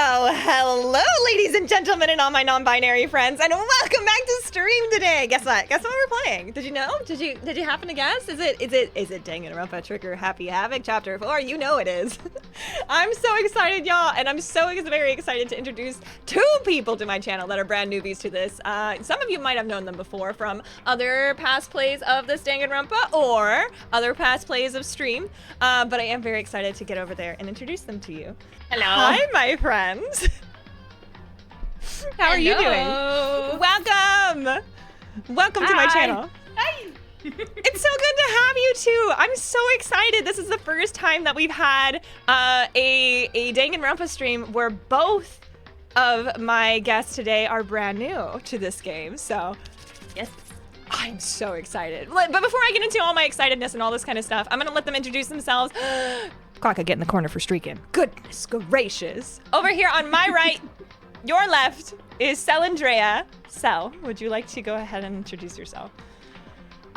Oh, hello, ladies and gentlemen, and all my non-binary friends, and welcome back to stream today. Guess what? Guess what we're playing? Did you know? Did you happen to guess? Is it Danganronpa Trigger Happy Havoc Chapter 4? You know it is. I'm so excited, y'all, and I'm so very excited to introduce two people to my channel that are brand newbies to this. Some of you might have known them before from other past plays of this Danganronpa or other past plays of stream, but I am very excited to get over there and introduce them to you. Hello. Hi, my friends. How are you doing? Welcome. Welcome to my channel. Hi. It's so good to have you two. I'm so excited. This is the first time that we've had a Danganronpa stream where both of my guests today are brand new to this game. So, Yes. I'm so excited. But before I get into all my excitedness and all this kind of stuff, I'm gonna let them introduce themselves. Quacka, get in the corner for streaking. Goodness gracious. Over here on my right, your left, is Celandrea. Cel, would you like to go ahead and introduce yourself?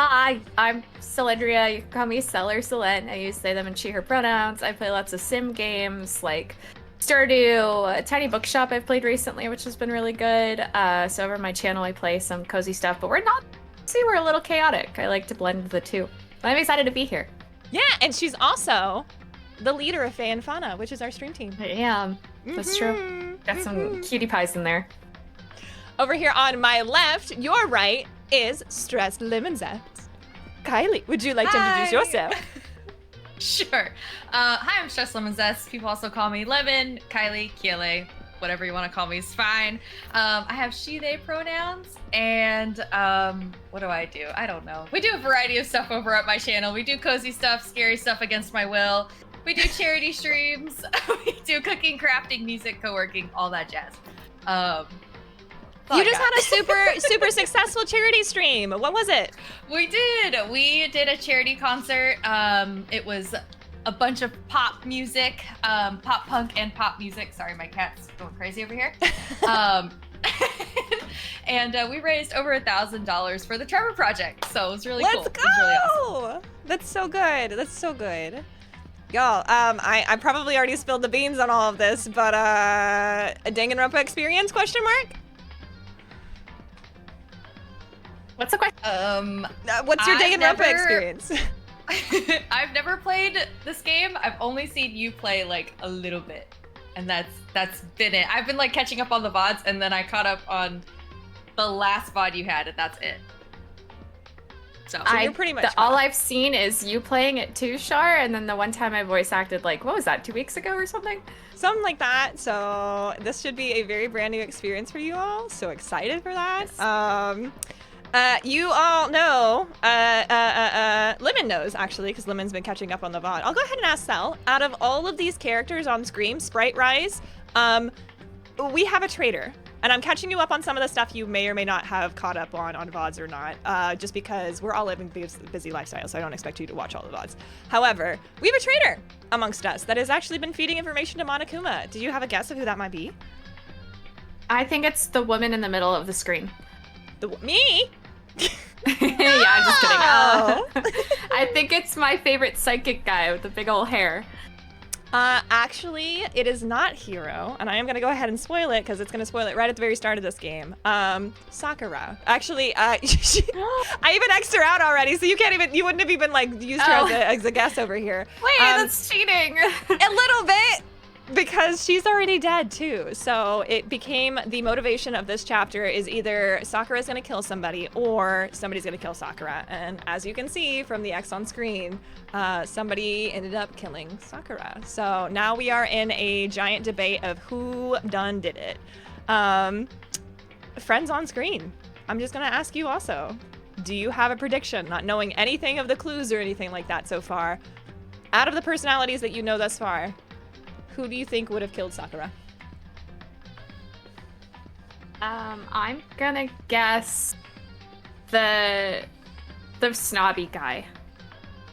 Hi, I'm Celandrea. You can call me Cel or Celen. I use they, them, and she, her pronouns. I play lots of sim games like Stardew, a Tiny Bookshop I've played recently, which has been really good. So over on my channel, I play some cozy stuff, but we're a little chaotic. I like to blend the two. But I'm excited to be here. Yeah, and she's also the leader of Faye and Fauna, which is our stream team. I am. That's true. Got some cutie pies in there. Over here on my left, your right, is Stressed Lemon Zest. Kylie, would you like to introduce yourself? Sure. Hi, I'm Stress Lemon Zest. People also call me Lemon, Kylie, Kiele, whatever you want to call me is fine. I have she, they pronouns, and what do? I don't know. We do a variety of stuff over at my channel. We do cozy stuff, scary stuff against my will. We do charity streams. We do cooking, crafting, music, co-working, all that jazz. You just had a super successful charity stream. What was it? We did a charity concert. It was a bunch of pop music, pop punk and pop music. Sorry, my cat's going crazy over here. And we raised over $1,000 for the Trevor Project. So it was really cool. Let's go! It was really awesome. That's so good. That's so good. Y'all, I probably already spilled the beans on all of this, but a Danganronpa experience, question mark? What's the question? What's your Danganronpa experience? I've never played this game. I've only seen you play like a little bit, and that's been it. I've been like catching up on the VODs, and then I caught up on the last VOD you had, and that's it. So you're pretty much all I've seen is you playing it too, Char, and then the one time I voice acted like, what was that, 2 weeks ago or something? Something like that. So this should be a very brand new experience for you all. So excited for that. Yes. You all know, Lemon knows actually, because Lemon's been catching up on the VOD. I'll go ahead and ask Cel. Out of all of these characters on screen, Sprite Rise, we have a traitor. And I'm catching you up on some of the stuff you may or may not have caught up on VODs or not, just because we're all living busy lifestyles, so I don't expect you to watch all the VODs. However, we have a traitor amongst us that has actually been feeding information to Monokuma. Do you have a guess of who that might be? I think it's the woman in the middle of the screen. Me? Yeah, I'm just kidding. Oh. I think it's my favorite psychic guy with the big old hair. Actually, it is not Hiro, and I am gonna go ahead and spoil it because it's gonna spoil it right at the very start of this game. Sakura. Actually, I even X'd her out already, so you wouldn't have even like used her as a guess over here. Wait, that's cheating. A little bit. Because she's already dead too, so it became the motivation of this chapter is either Sakura's gonna kill somebody or somebody's gonna kill Sakura. And as you can see from the X on screen, somebody ended up killing Sakura. So now we are in a giant debate of who done did it. Friends on screen, I'm just gonna ask you also, do you have a prediction, not knowing anything of the clues or anything like that so far, out of the personalities that you know thus far? Who do you think would have killed Sakura? I'm gonna guess the snobby guy.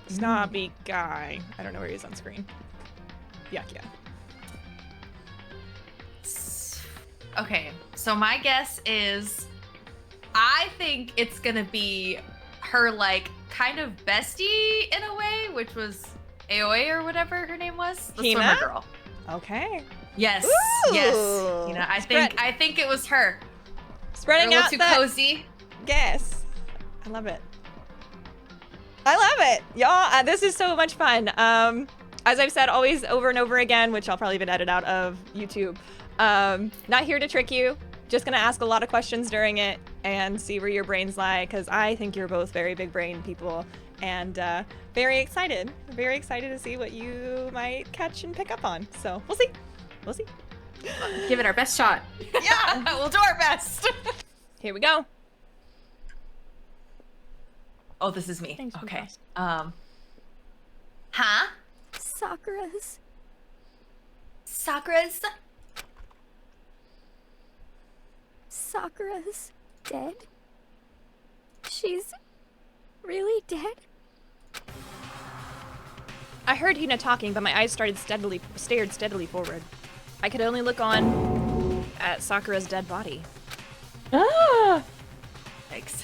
Snobby guy. I don't know where he is on screen. Yuck, yeah. Okay, so my guess is I think it's gonna be her like kind of bestie in a way, which was AOA or whatever her name was, the Hina? swimmer girl. Okay. Yes. Ooh. Yes. You know, I think it was her. Spreading a little out too that cozy. gas. I love it. I love it, y'all. This is so much fun. As I've said always over and over again, which I'll probably even edit out of YouTube. Not here to trick you. Just gonna ask a lot of questions during it and see where your brains lie, because I think you're both very big brain people, and very excited to see what you might catch and pick up on. So we'll see. We'll see. Give it our best shot. Yeah, we'll do our best. Here we go. Oh, this is me. Thanks for Okay. asking. Huh? Sakura's dead? She's really dead? I heard Hina talking, but my eyes stared steadily forward. I could only look on at Sakura's dead body. Ah! Thanks.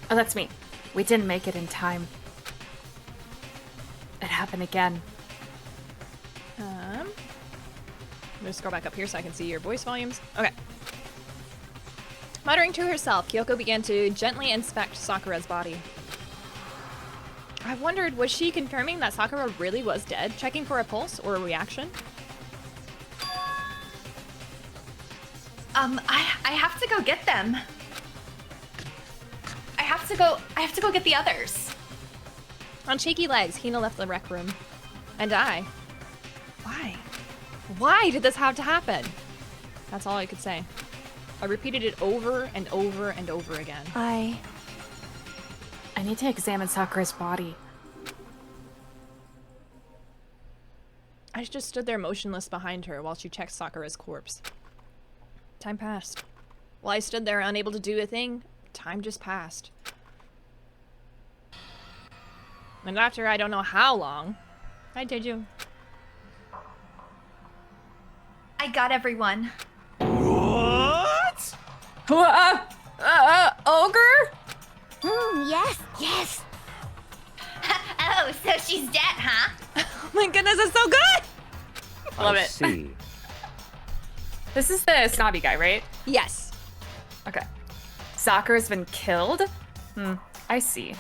Oh, that's me. We didn't make it in time. It happened again. I'm gonna scroll back up here so I can see your voice volumes. Okay. Muttering to herself, Kyoko began to gently inspect Sakura's body. I wondered, was she confirming that Sakura really was dead, checking for a pulse or a reaction? I have to go get them. I have to go get the others. On shaky legs, Hina left the rec room. And I. Why? Why did this have to happen? That's all I could say. I repeated it over and over and over again. I need to examine Sakura's body. I just stood there motionless behind her while she checked Sakura's corpse. Time passed. While I stood there unable to do a thing, time just passed. And after I don't know how long, I did you. I got everyone. What? Ogre? Yes. Oh, so she's dead, huh? Oh my goodness, it's so good! Love I it. see. This is the snobby guy, right? Yes. Okay. Sakura's been killed? I see.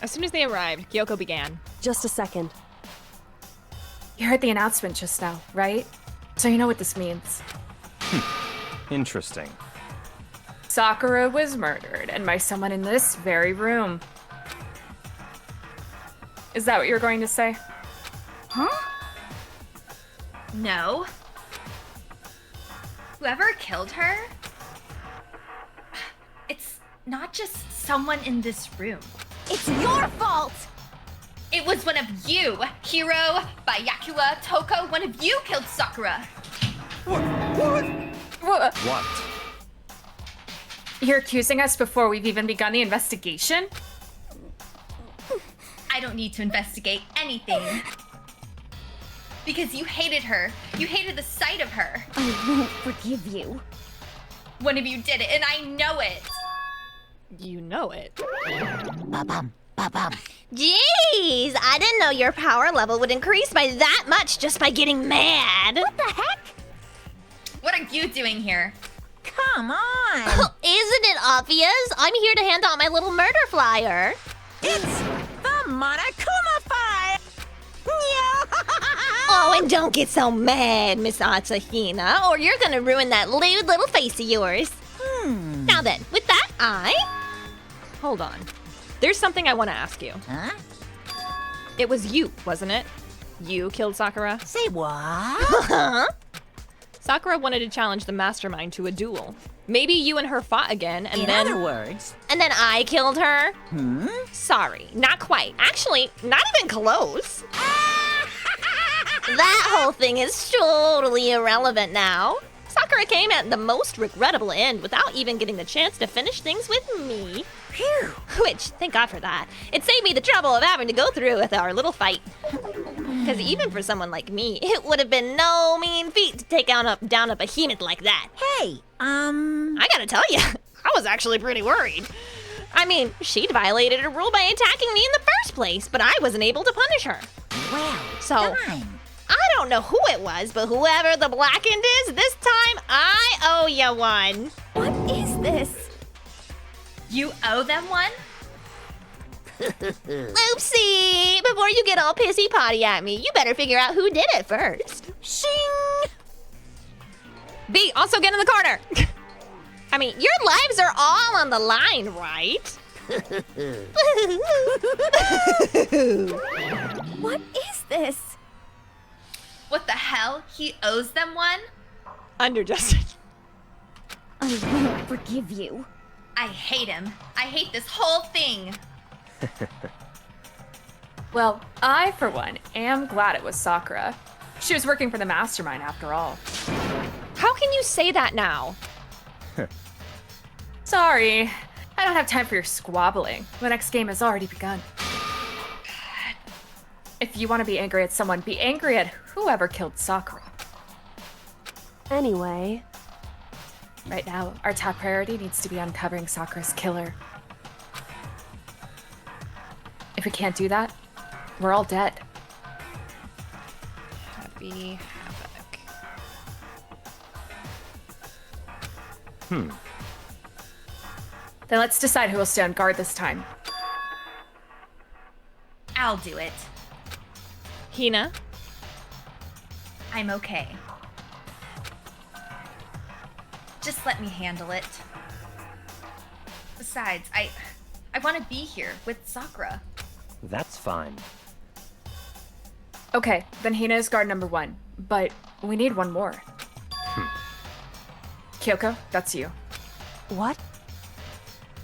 As soon as they arrived, Kyoko began. Just a second. You heard the announcement just now, right? So you know what this means. Interesting. Sakura was murdered, and by someone in this very room. Is that what you're going to say? No. Whoever killed her, it's not just someone in this room. It's your fault! It was one of you, Hiro, Byakuya, Toko. One of you killed Sakura. What? What? You're accusing us before we've even begun the investigation? I don't need to investigate anything. Because you hated her. You hated the sight of her. I won't forgive you. One of you did it, and I know it. You know it. Jeez, I didn't know your power level would increase by that much just by getting mad. What the heck? What are you doing here? Come on! Isn't it obvious? I'm here to hand out my little murder flyer. It's the Monokuma fire! Oh, and don't get so mad, Miss Atsuhina, or you're gonna ruin that lewd little face of yours. Now then, with that, Hold on. There's something I want to ask you. Huh? It was you, wasn't it? You killed Sakura? Say what? Huh? Sakura wanted to challenge the mastermind to a duel. Maybe you and her fought again, and In then... other words, And then I killed her? hmm? Sorry, not quite. Actually, not even close. That whole thing is totally irrelevant now. Sakura came at the most regrettable end without even getting the chance to finish things with me. Phew! Which, thank God for that. It saved me the trouble of having to go through with our little fight. Because even for someone like me, it would have been no mean feat to take down a behemoth like that. Hey, I gotta tell you, I was actually pretty worried. I mean, she'd violated a rule by attacking me in the first place, but I wasn't able to punish her. Well So- done. I don't know who it was, but whoever the blackened is, this time I owe you one. What is this? You owe them one? Oopsie! Before you get all pissy potty at me, you better figure out who did it first. Shing! B, also get in the corner. I mean, your lives are all on the line, right? What is this? What the hell? He owes them one? Under Justin. I won't forgive you. I hate him. I hate this whole thing. Well, I, for one, am glad it was Sakura. She was working for the mastermind after all. How can you say that now? Sorry, I don't have time for your squabbling. The next game has already begun. If you want to be angry at someone, be angry at whoever killed Sakura. Anyway, Right now, our top priority needs to be uncovering Sakura's killer. If we can't do that, we're all dead. Happy Havoc. Then let's decide who will stay on guard this time. I'll do it. Hina. I'm okay. Just let me handle it. Besides, I want to be here with Sakura. That's fine. Okay, then Hina is guard number 1, but we need one more. Kyoko, that's you. what?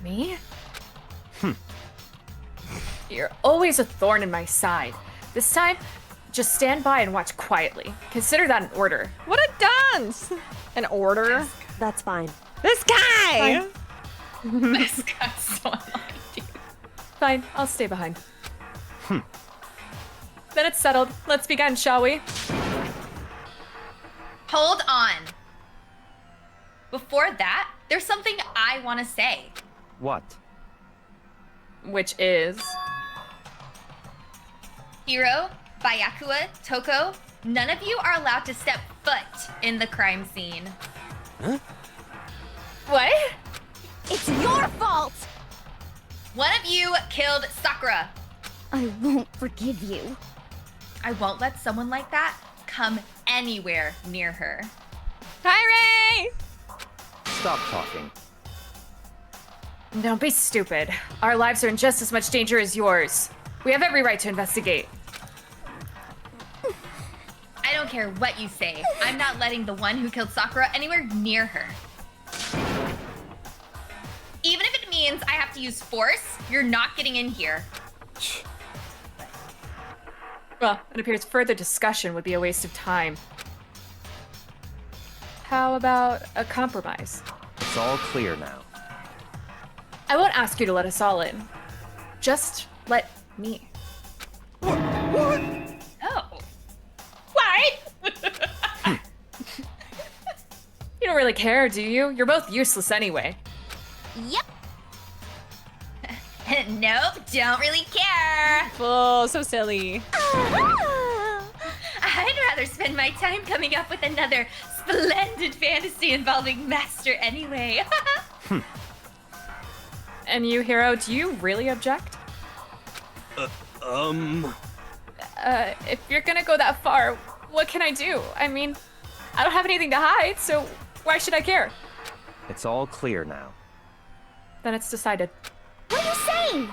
Me? You're always a thorn in my side. This time, just stand by and watch quietly. Consider that an order. What a dunce! An order? That's fine. This guy! This guy's so annoying, dude. Fine, I'll stay behind. Then it's settled. Let's begin, shall we? Hold on. Before that, there's something I want to say. What? Which is... Hiro, Bayakua, Toko, none of you are allowed to step foot in the crime scene. What? It's your fault! One of you killed Sakura. I won't forgive you. I won't let someone like that come anywhere near her. Hi, Ray! Stop talking. Don't be stupid. Our lives are in just as much danger as yours. We have every right to investigate. I don't care what you say. I'm not letting the one who killed Sakura anywhere near her. Even if it means I have to use force, you're not getting in here. Well, it appears further discussion would be a waste of time. How about a compromise? It's all clear now. I won't ask you to let us all in. Just let me. Oh. What? You don't really care, do you? You're both useless anyway. Yep. Nope, don't really care. Oh, so silly. I'd rather spend my time coming up with another splendid fantasy involving Master anyway. And you, Hiro, do you really object? If you're gonna go that far, what can I do? I mean, I don't have anything to hide, so why should I care? It's all clear now. Then it's decided. What are you saying?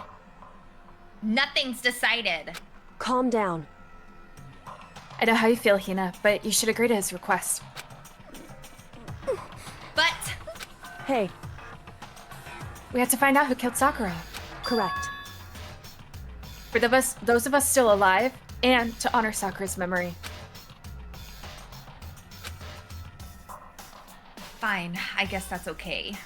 Nothing's decided. Calm down. I know how you feel, Hina, but you should agree to his request. But Hey, We have to find out who killed Sakura. correct. For those of us still alive, and to honor Sakura's memory. fine, I guess that's okay.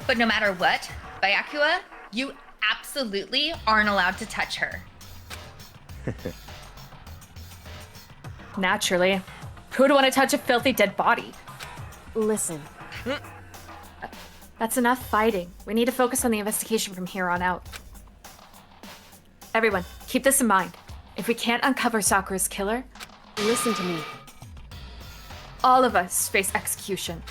But no matter what, Bayakua, you absolutely aren't allowed to touch her. Naturally. Who'd want to touch a filthy dead body? Listen, That's enough fighting. We need to focus on the investigation from here on out. Everyone, keep this in mind. If we can't uncover Sakura's killer, Listen to me. all of us face execution.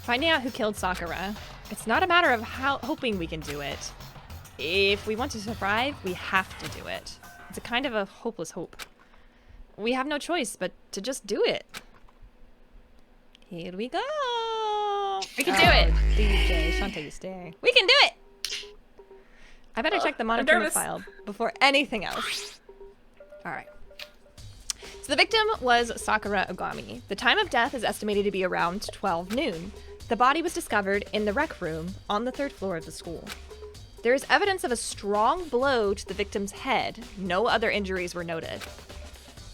Finding out who killed Sakura, it's not a matter of hoping we can do it. If we want to survive, we have to do it. It's a kind of a hopeless hope. We have no choice but to just do it. Here we go. We can do it. DJ Shantae, you stare. We can do it. I better check the monitoring nervous. file before anything else. All right. So the victim was Sakura Ogami. The time of death is estimated to be around 12 noon. The body was discovered in the rec room on the 3rd floor of the school. There is evidence of a strong blow to the victim's head. No other injuries were noted.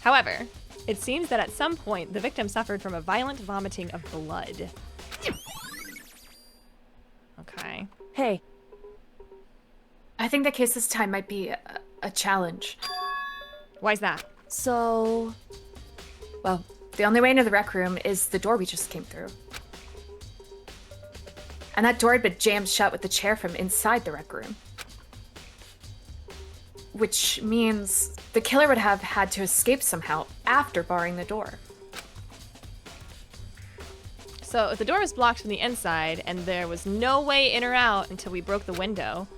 However, it seems that at some point the victim suffered from a violent vomiting of blood. Okay. Hey, I think the case this time might be a challenge. Why's that? so... Well, the only way into the rec room is the door we just came through. And that door had been jammed shut with the chair from inside the rec room. Which means the killer would have had to escape somehow after barring the door. So if the door was blocked from the inside and there was no way in or out until we broke the window,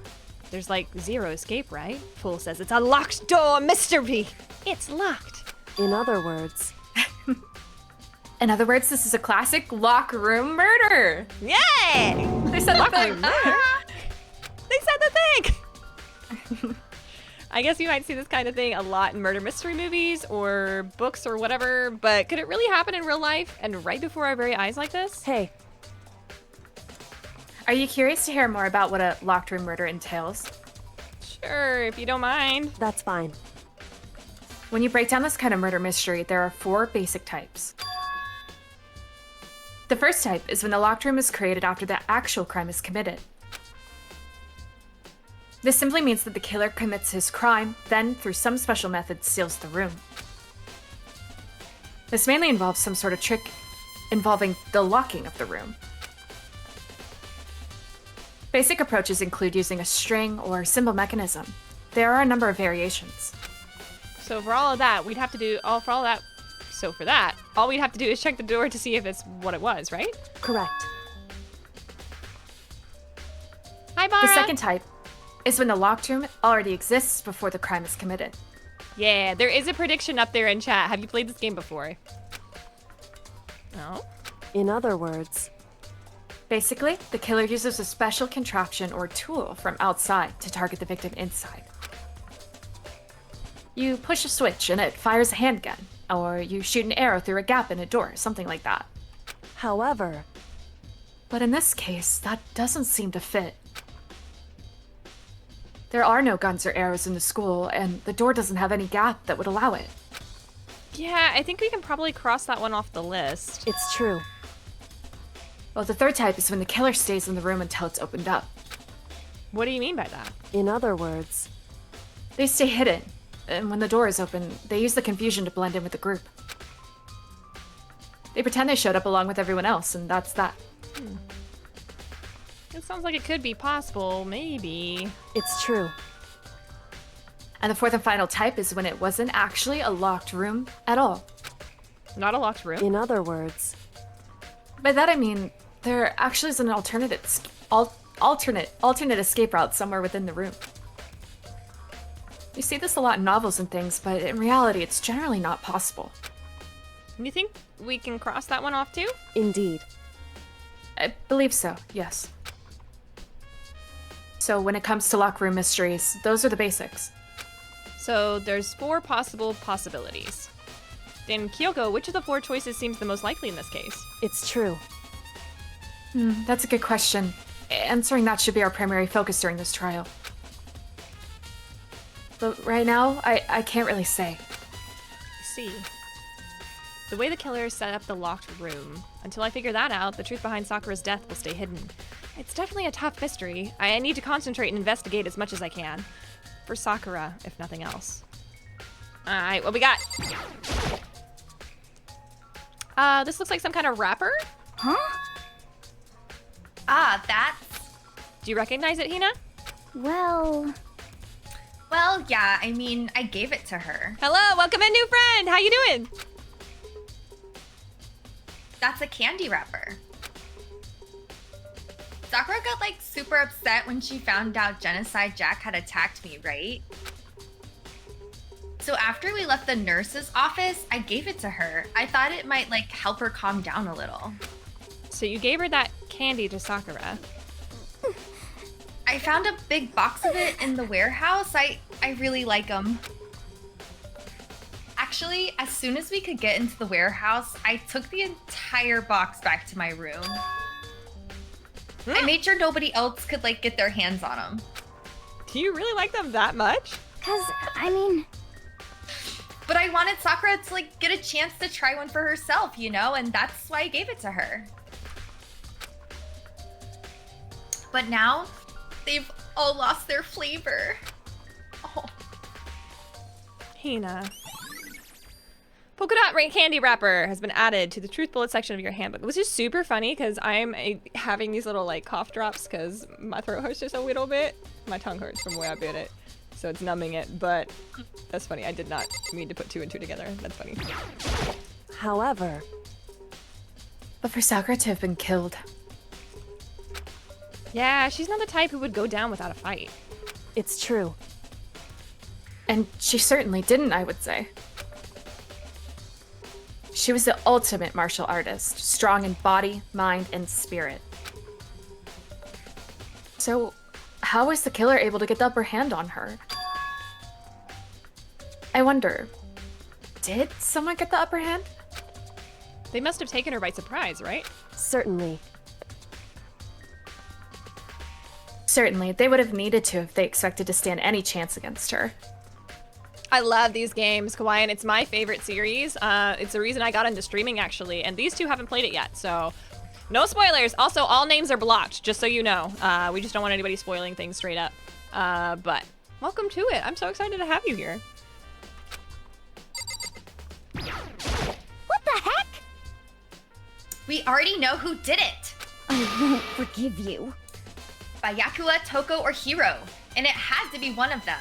there's like zero escape, right? Fool says it's a locked door mystery. It's locked. In other words, In other words, this is a classic lock room murder. Yay! They said lock room murder. They said the thing! I guess you might see this kind of thing a lot in murder mystery movies or books or whatever, but could it really happen in real life and right before our very eyes like this? hey, Are you curious to hear more about what a locked room murder entails? Sure, if you don't mind. that's fine. When you break down this kind of murder mystery, there are 4 basic types. The first type is when the locked room is created after the actual crime is committed. This simply means that the killer commits his crime, then, through some special method, seals the room. This mainly involves some sort of trick involving the locking of the room. Basic approaches include using a string or symbol mechanism. There are a number of variations. So for all of that, we'd have to do all we'd have to do is check the door to see if it's what it was, right? Correct. Hi, Bara. The second type is when the locked room already exists before the crime is committed. Yeah, there is a prediction up there in chat. Have you played this game before? No? In other words, Basically, the killer uses a special contraption or tool from outside to target the victim inside. You push a switch and it fires a handgun, or you shoot an arrow through a gap in a door, something like that. however, But in this case, that doesn't seem to fit. There are no guns or arrows in the school, and the door doesn't have any gap that would allow it. Yeah, I think we can probably cross that one off the list. it's true. Well, the third type is when the killer stays in the room until it's opened up. What do you mean by that? In other words, They stay hidden, and when the door is open, they use the confusion to blend in with the group. They pretend they showed up along with everyone else, and that's that. It sounds like it could be possible, maybe. it's true. And the fourth and final type is when it wasn't actually a locked room at all. Not a locked room. In other words, By that I mean, there actually is an alternate escape route somewhere within the room. You see this a lot in novels and things, but in reality, it's generally not possible. You think we can cross that one off too? indeed. I believe so, yes. So when it comes to locker room mysteries, those are the basics. So there's 4 possible possibilities. Then Kyoko, which of the 4 choices seems the most likely in this case? It's true. That's a good question. Answering that should be our primary focus during this trial. But right now, I can't really say. I see. The way the killer set up the locked room. Until I figure that out, the truth behind Sakura's death will stay hidden. It's definitely a tough mystery. I need to concentrate and investigate as much as I can. For Sakura, if nothing else. Alright, what we got? This looks like some kind of wrapper? Huh? Ah, that's... Do you recognize it, Hina? Well, Well, yeah, I mean, I gave it to her. Hello, welcome in, new friend. How you doing? That's a candy wrapper. Sakura got like super upset when she found out Genocide Jack had attacked me, right? So after we left the nurse's office, I gave it to her. I thought it might like help her calm down a little. So you gave her that candy to Sakura. I found a big box of it in the warehouse. I really like them. Actually, as soon as we could get into the warehouse, I took the entire box back to my room. I made sure nobody else could like get their hands on them. Do you really like them that much? 'cause, I mean, But I wanted Sakura to like get a chance to try one for herself, you know, and that's why I gave it to her. But now, they've all lost their flavor. Oh. Hina. Polka dot candy wrapper has been added to the truth bullet section of your handbook. Which is super funny because I'm having these little like cough drops because my throat hurts just a little bit. My tongue hurts from the way I bit it. So it's numbing it, but that's funny. I did not mean to put 2 and 2 together. That's funny. However, But for Sakura to have been killed, Yeah, she's not the type who would go down without a fight. it's true. and she certainly didn't, I would say. She was the ultimate martial artist, strong in body, mind, and spirit. So, how was the killer able to get the upper hand on her? I wonder, did someone get the upper hand? They must have taken her by surprise, right? Certainly. Certainly, they would have needed to if they expected to stand any chance against her. I love these games, Kawaii, and it's my favorite series. It's the reason I got into streaming, actually, and these two haven't played it yet, so no spoilers. Also, all names are blocked, just so you know. We just don't want anybody spoiling things straight up. But welcome to it. I'm so excited to have you here. what the heck? We already know who did it. I won't forgive you. Bayakua, Toko, or Hiro. And it had to be one of them.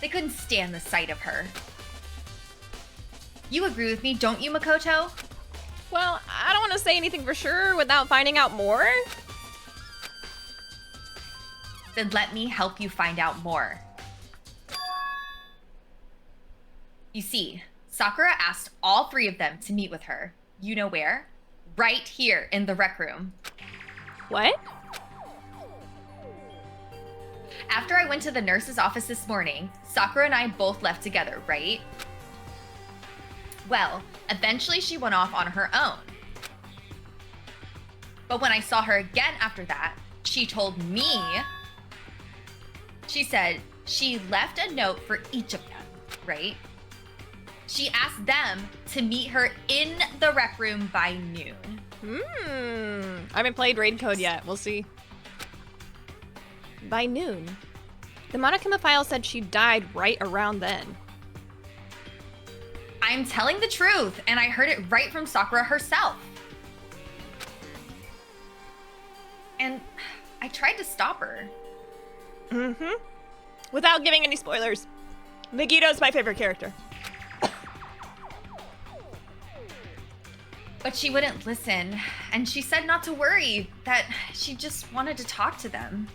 They couldn't stand the sight of her. You agree with me, don't you, Makoto? Well, I don't want to say anything for sure without finding out more. Then let me help you find out more. You see, Sakura asked all 3 of them to meet with her. You know where? Right here in the rec room. What? After I went to the nurse's office this morning, Sakura and I both left together, right? Well, eventually she went off on her own. But when I saw her again after that, she told me, she said she left a note for each of them, right? She asked them to meet her in the rec room by noon. I haven't played Raid Code yet. We'll see. By noon. The Monokuma file said she died right around then. I'm telling the truth, and I heard it right from Sakura herself. And I tried to stop her. Without giving any spoilers, Megito's my favorite character. But she wouldn't listen, and she said not to worry, that she just wanted to talk to them.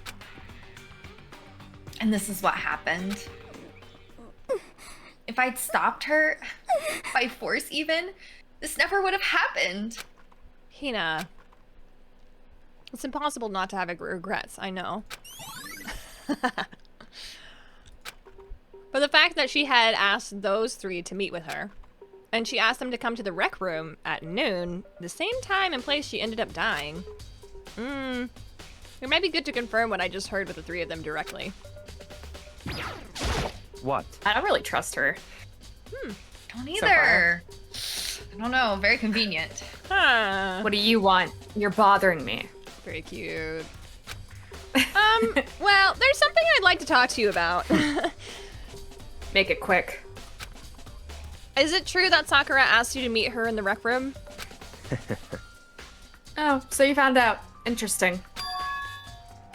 And this is what happened. If I'd stopped her, by force even, this never would have happened. Hina. It's impossible not to have regrets, I know. But the fact that she had asked those 3 to meet with her, and she asked them to come to the rec room at noon, the same time and place she ended up dying. It might be good to confirm what I just heard with the 3 of them directly. What? I don't really trust her. Don't either. I don't know, very convenient. Huh. What do you want? You're bothering me. Very cute. Well, there's something I'd like to talk to you about. Make it quick. Is it true that Sakura asked you to meet her in the rec room? Oh, so you found out. Interesting.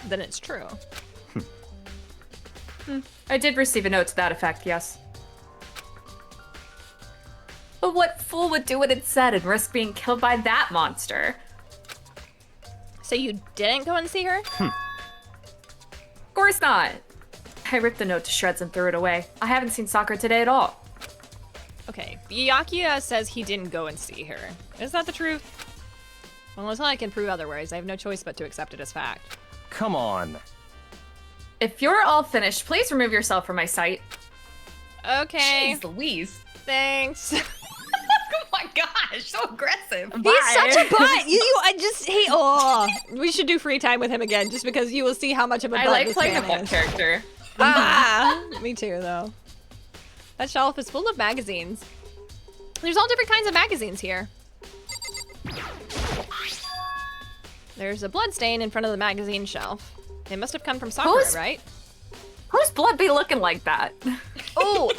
Then it's true. I did receive a note to that effect, yes. But what fool would do what it said and risk being killed by that monster? So you didn't go and see her? Of course not. I ripped the note to shreds and threw it away. I haven't seen Sakura today at all. Okay, Byakuya says he didn't go and see her. Is that the truth? Well, until I can prove otherwise, I have no choice but to accept it as fact. Come on. If you're all finished, please remove yourself from my sight. Okay, Jeez Louise. thanks. Oh my gosh, so aggressive. He's such a butt. I just hate. Oh, we should do free time with him again, just because you will see how much of a butt I like this playing a man butt is. character. Ah, me too, though. That shelf is full of magazines. There's all different kinds of magazines here. There's a blood stain in front of the magazine shelf. It must have come from Sakura, Who's- right? Whose blood be looking like that? Oh,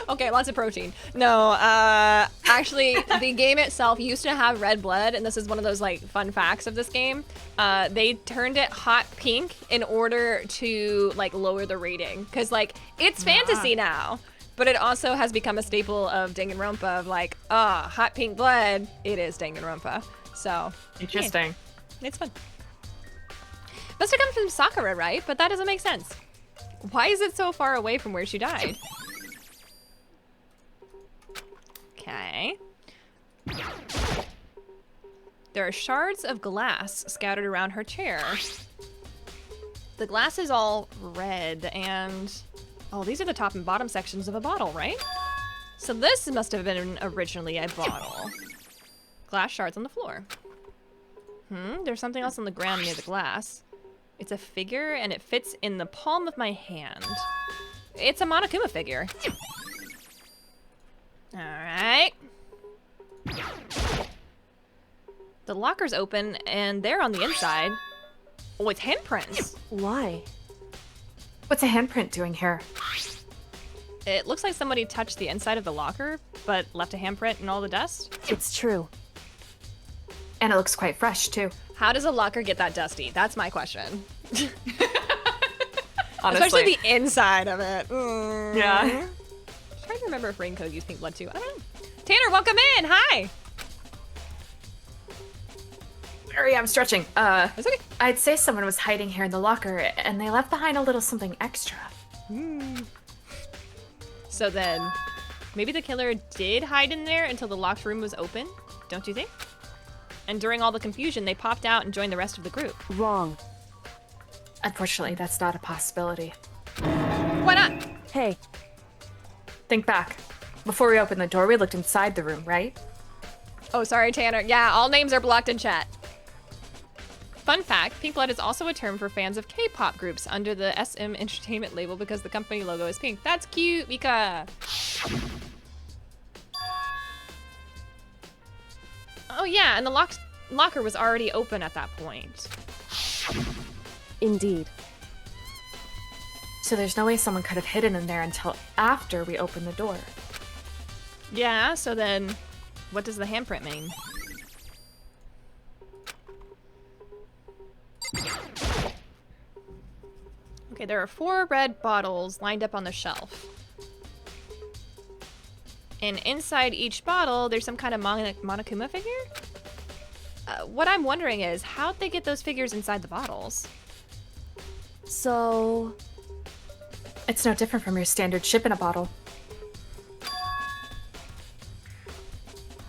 okay, lots of protein. No, actually, the game itself used to have red blood, and this is one of those like fun facts of this game. They turned it hot pink in order to like lower the rating, because like it's fantasy now, but it also has become a staple of Danganronpa of like, hot pink blood. It is Danganronpa, so Interesting. yeah, it's fun. Must have come from Sakura, right? But that doesn't make sense. Why is it so far away from where she died? Okay. There are shards of glass scattered around her chair. The glass is all red and... Oh, these are the top and bottom sections of a bottle, right? So this must have been originally a bottle. Glass shards on the floor. There's something else on the ground near the glass. It's a figure and it fits in the palm of my hand. It's a Monokuma figure. All right. The locker's open and they're on the inside. Oh, it's handprints. Why? What's a handprint doing here? It looks like somebody touched the inside of the locker, but left a handprint in all the dust. It's true. And it looks quite fresh, too. How does a locker get that dusty? That's my question. Honestly. Especially the inside of it. Yeah. I'm trying to remember if Raincoat used pink blood too. I don't know. Tanner, welcome in. Hi. Sorry, I'm stretching. It's okay. I'd say someone was hiding here in the locker, and they left behind a little something extra. So then, maybe the killer did hide in there until the locked room was open, don't you think? And during all the confusion, they popped out and joined the rest of the group. Wrong. Unfortunately, that's not a possibility. Why not? Hey, Think back. Before we opened the door, we looked inside the room, right? Oh, sorry, Tanner. Yeah, all names are blocked in chat. Fun fact, pink blood is also a term for fans of K-pop groups under the SM Entertainment label because the company logo is pink. That's cute, Mika. Oh yeah, and the locker was already open at that point. indeed. So there's no way someone could have hidden in there until after we opened the door. Yeah, so then what does the handprint mean? Okay, there are 4 red bottles lined up on the shelf. And inside each bottle, there's some kind of Monokuma figure? What I'm wondering is, how'd they get those figures inside the bottles? So, It's no different from your standard ship in a bottle.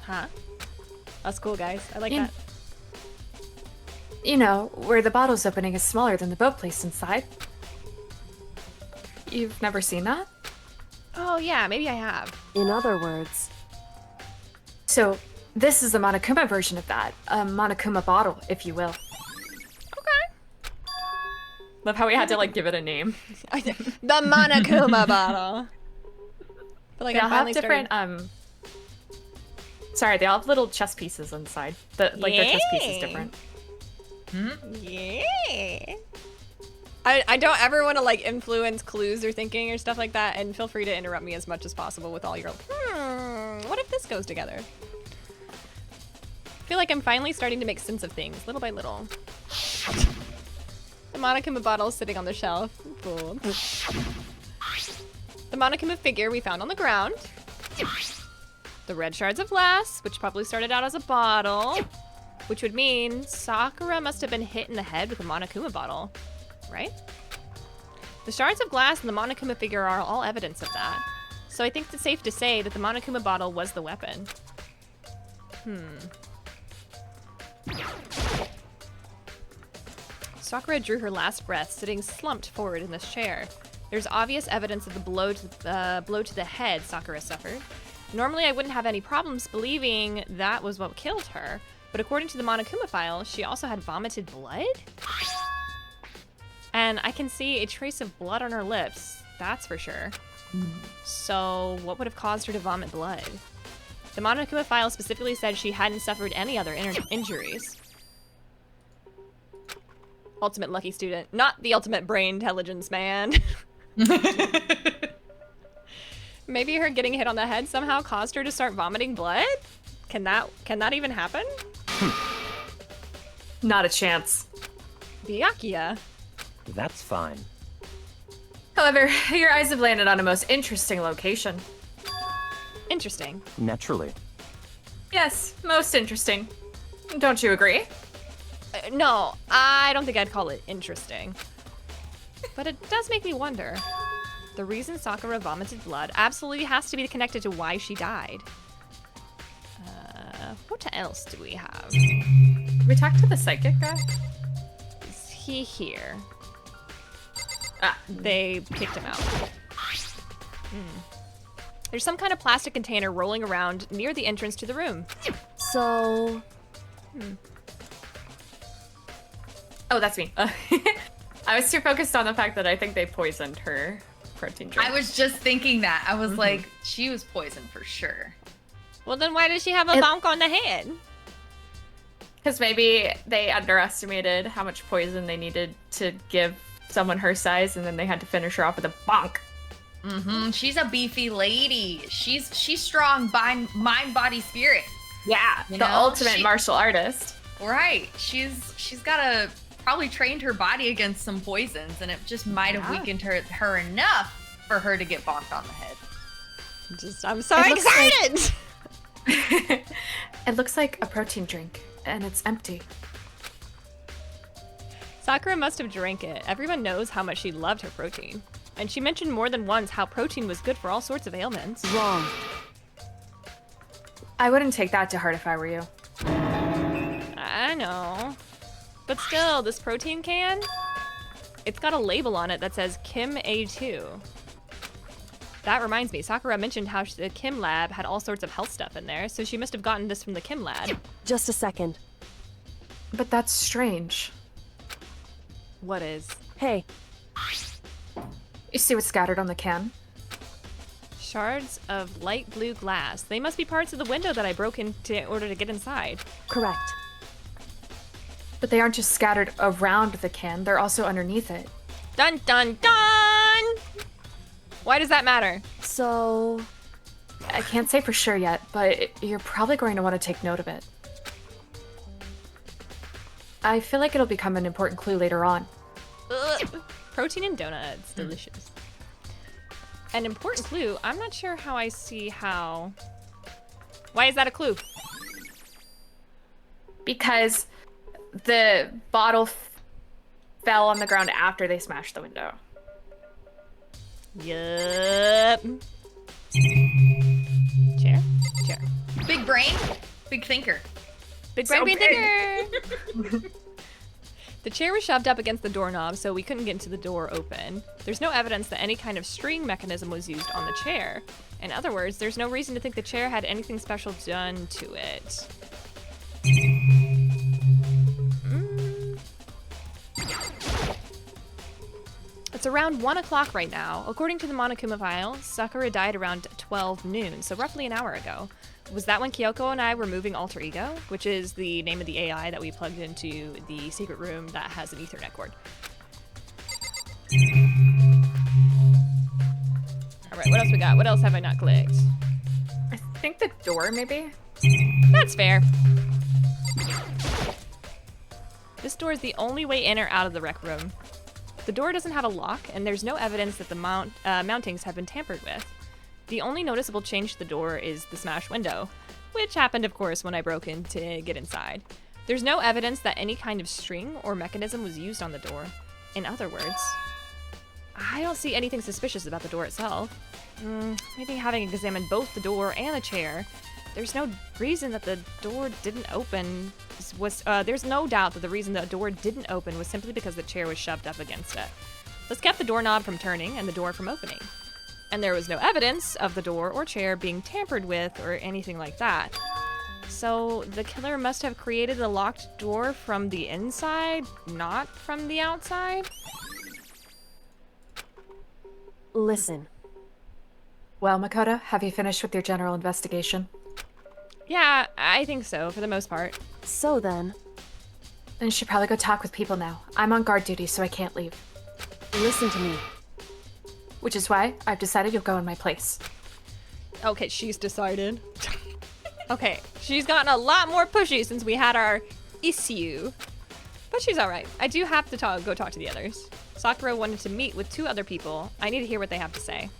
Huh? That's cool, guys. I like Yeah. that. You know, where the bottle's opening is smaller than the boat placed inside. You've never seen that? Oh yeah, maybe I have. in other words, So, this is the Monokuma version of that. A Monokuma bottle, if you will. Okay. Love how we had to, like, give it a name. The Monokuma bottle. But like They I all have finally different, Sorry, they all have little chess pieces inside. The chess piece is Yay. different. Yeah. I don't ever want to like influence clues or thinking or stuff like that, and feel free to interrupt me as much as possible with all your what if this goes together? feel like I'm finally starting to make sense of things, little by little. The Monokuma bottle is sitting on the shelf. Cool. The Monokuma figure we found on the ground. The red shards of glass, which probably started out as a bottle, which would mean Sakura must have been hit in the head with a Monokuma bottle, right? The shards of glass and the Monokuma figure are all evidence of that. So I think it's safe to say that the Monokuma bottle was the weapon. Sakura drew her last breath, sitting slumped forward in this chair. There's obvious evidence of the blow to the head Sakura suffered. Normally, I wouldn't have any problems believing that was what killed her, but according to the Monokuma file, she also had vomited blood? And I can see a trace of blood on her lips, that's for sure. So, what would have caused her to vomit blood? The Monokuma file specifically said she hadn't suffered any other injuries. Ultimate lucky student, not the ultimate brain intelligence man. Maybe her getting hit on the head somehow caused her to start vomiting blood? Can that even happen? Not a chance. Byakuya. That's fine. However, your eyes have landed on a most interesting location. Interesting. Naturally. Yes, most interesting. Don't you agree? No, I don't think I'd call it interesting. But it does make me wonder. The reason Sakura vomited blood absolutely has to be connected to why she died. What else do we have? We talked to the psychic guy? Is he here? Ah, They kicked him out. There's some kind of plastic container rolling around near the entrance to the room. So, oh, that's me. I was too focused on the fact that I think they poisoned her protein drink. I was just thinking that. I was like, she was poisoned for sure. Well, then why does she have a bonk on the head? Because maybe they underestimated how much poison they needed to give someone her size, and then they had to finish her off with a bonk. She's a beefy lady. She's strong by mind, body, spirit. Yeah, You the know, ultimate martial artist. Right. She's got probably trained her body against some poisons, and it just might have weakened her enough for her to get bonked on the head. I'm so It looks excited! It looks like a protein drink, and it's empty. Sakura must have drank it. Everyone knows how much she loved her protein. And she mentioned more than once how protein was good for all sorts of ailments. wrong. I wouldn't take that to heart if I were you. I know. But still, this protein can, it's got a label on it that says Kim A2. That reminds me, Sakura mentioned how the Kim lab had all sorts of health stuff in there, so she must have gotten this from the Kim lab. Just a second. But that's strange. What is? Hey, You see what's scattered on the can? Shards of light blue glass. They must be parts of the window that I broke in order to get inside. correct. But they aren't just scattered around the can, they're also underneath it. Dun dun dun! Why does that matter? So, I can't say for sure yet, but you're probably going to want to take note of it. I feel like it'll become an important clue later on. Ugh. Protein and donuts, delicious. An important clue. I'm not sure how I see how. Why is that a clue? Because the bottle fell on the ground after they smashed the window. Yup. Chair? Chair. Big brain, big thinker. Big So brain, big big. thinker! The chair was shoved up against the doorknob, so we couldn't get into the door open. There's no evidence that any kind of string mechanism was used on the chair. In other words, there's no reason to think the chair had anything special done to it. It's around 1 o'clock right now. According to the Monokuma file, Sakura died around 12 noon, so roughly an hour ago. Was that when Kyoko and I were moving Alter Ego, which is the name of the AI that we plugged into the secret room that has an Ethernet cord? All right, what else we got? What else have I not clicked? I think the door, maybe? That's fair. This door is the only way in or out of the rec room. The door doesn't have a lock, and there's no evidence that the mountings have been tampered with. The only noticeable change to the door is the smashed window, which happened, of course, when I broke in to get inside. There's no evidence that any kind of string or mechanism was used on the door. In other words, I don't see anything suspicious about the door itself. Maybe having examined both the door and the chair, there's no reason that the door didn't open there's no doubt that the reason the door didn't open was simply because the chair was shoved up against it. This kept the doorknob from turning and the door from opening. And there was no evidence of the door or chair being tampered with or anything like that. So the killer must have created the locked door from the inside, not from the outside? Listen. Well, Makoto, have you finished with your general investigation? Yeah, I think so, for the most part. So then, Then you should probably go talk with people now. I'm on guard duty, so I can't leave. listen to me. Which is why I've decided you'll go in my place. Okay, she's decided. Okay, she's gotten a lot more pushy since we had our issue. But she's alright. I do have to go talk to the others. Sakura wanted to meet with 2 other people. I need to hear what they have to say.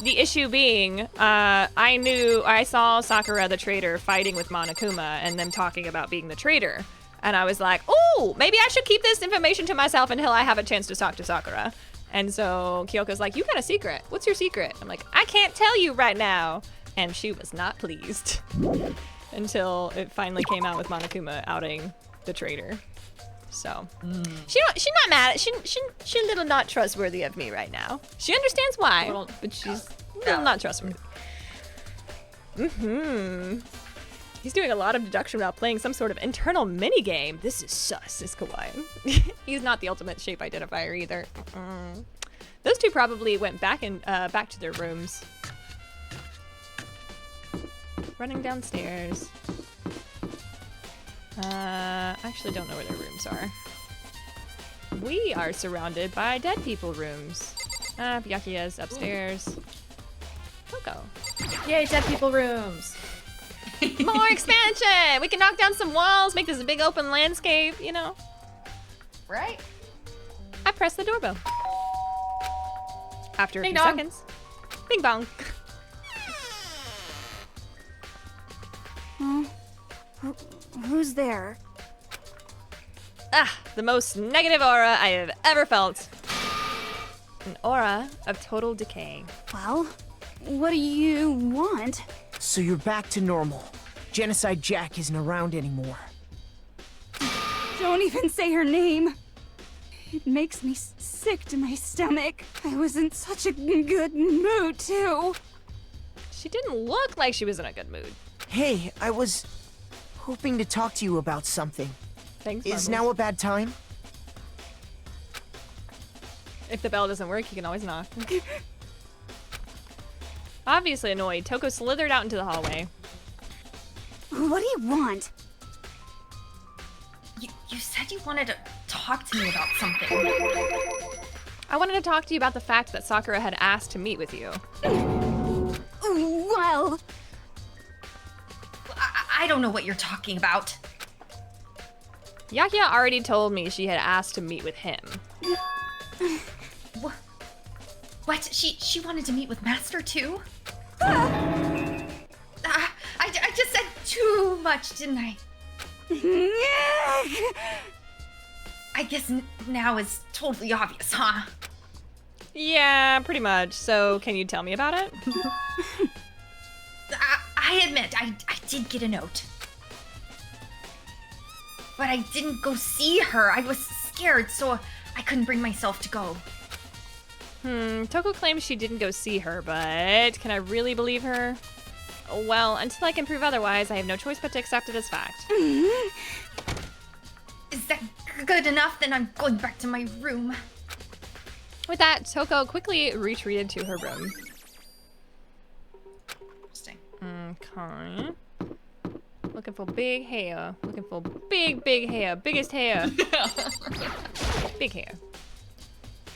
The issue being, I saw Sakura the traitor fighting with Monokuma and them talking about being the traitor. And I was like, oh, maybe I should keep this information to myself until I have a chance to talk to Sakura. And so Kyoko's like, you got a secret. What's your secret? I'm like, I can't tell you right now. And she was not pleased until it finally came out with Monokuma outing the traitor. So she's not mad. She's a little not trustworthy of me right now. She understands why, but she's a little not trustworthy. He's doing a lot of deduction without playing some sort of internal mini game. This is sus, is Kawaii. He's not the ultimate shape identifier either. Those 2 probably went back to their rooms. Running downstairs. Actually don't know where their rooms are. We are surrounded by dead people rooms. Byakuya's upstairs. Coco. Yay, dead people rooms! More expansion! We can knock down some walls, make this a big open landscape, you know. Right? I press the doorbell. After a Ding few dong. seconds. Bing bong. Who's there? The most negative aura I have ever felt. An aura of total decay. Well, what do you want? So you're back to normal. Genocide Jack isn't around anymore. Don't even say her name. It makes me sick to my stomach. I was in such a good mood, too. She didn't look like she was in a good mood. Hey, I was hoping to talk to you about something. Thanks, Is Marbles. now a bad time? If the bell doesn't work, you can always knock. Obviously annoyed, Toko slithered out into the hallway. What do you want? You said you wanted to talk to me about something. I wanted to talk to you about the fact that Sakura had asked to meet with you. Well, I don't know what you're talking about. Yakuya already told me she had asked to meet with him. What? She wanted to meet with Master too? I just said too much, didn't I? I guess now is totally obvious, huh? Yeah, pretty much. So, can you tell me about it? I admit, I did get a note. But I didn't go see her. I was scared, so I couldn't bring myself to go. Toko claims she didn't go see her, but can I really believe her? Well, until I can prove otherwise, I have no choice but to accept it as fact. Is that good enough? Then I'm going back to my room. With that, Toko quickly retreated to her room. Interesting. Okay. Looking for big hair. Looking for big hair. Biggest hair. Big hair.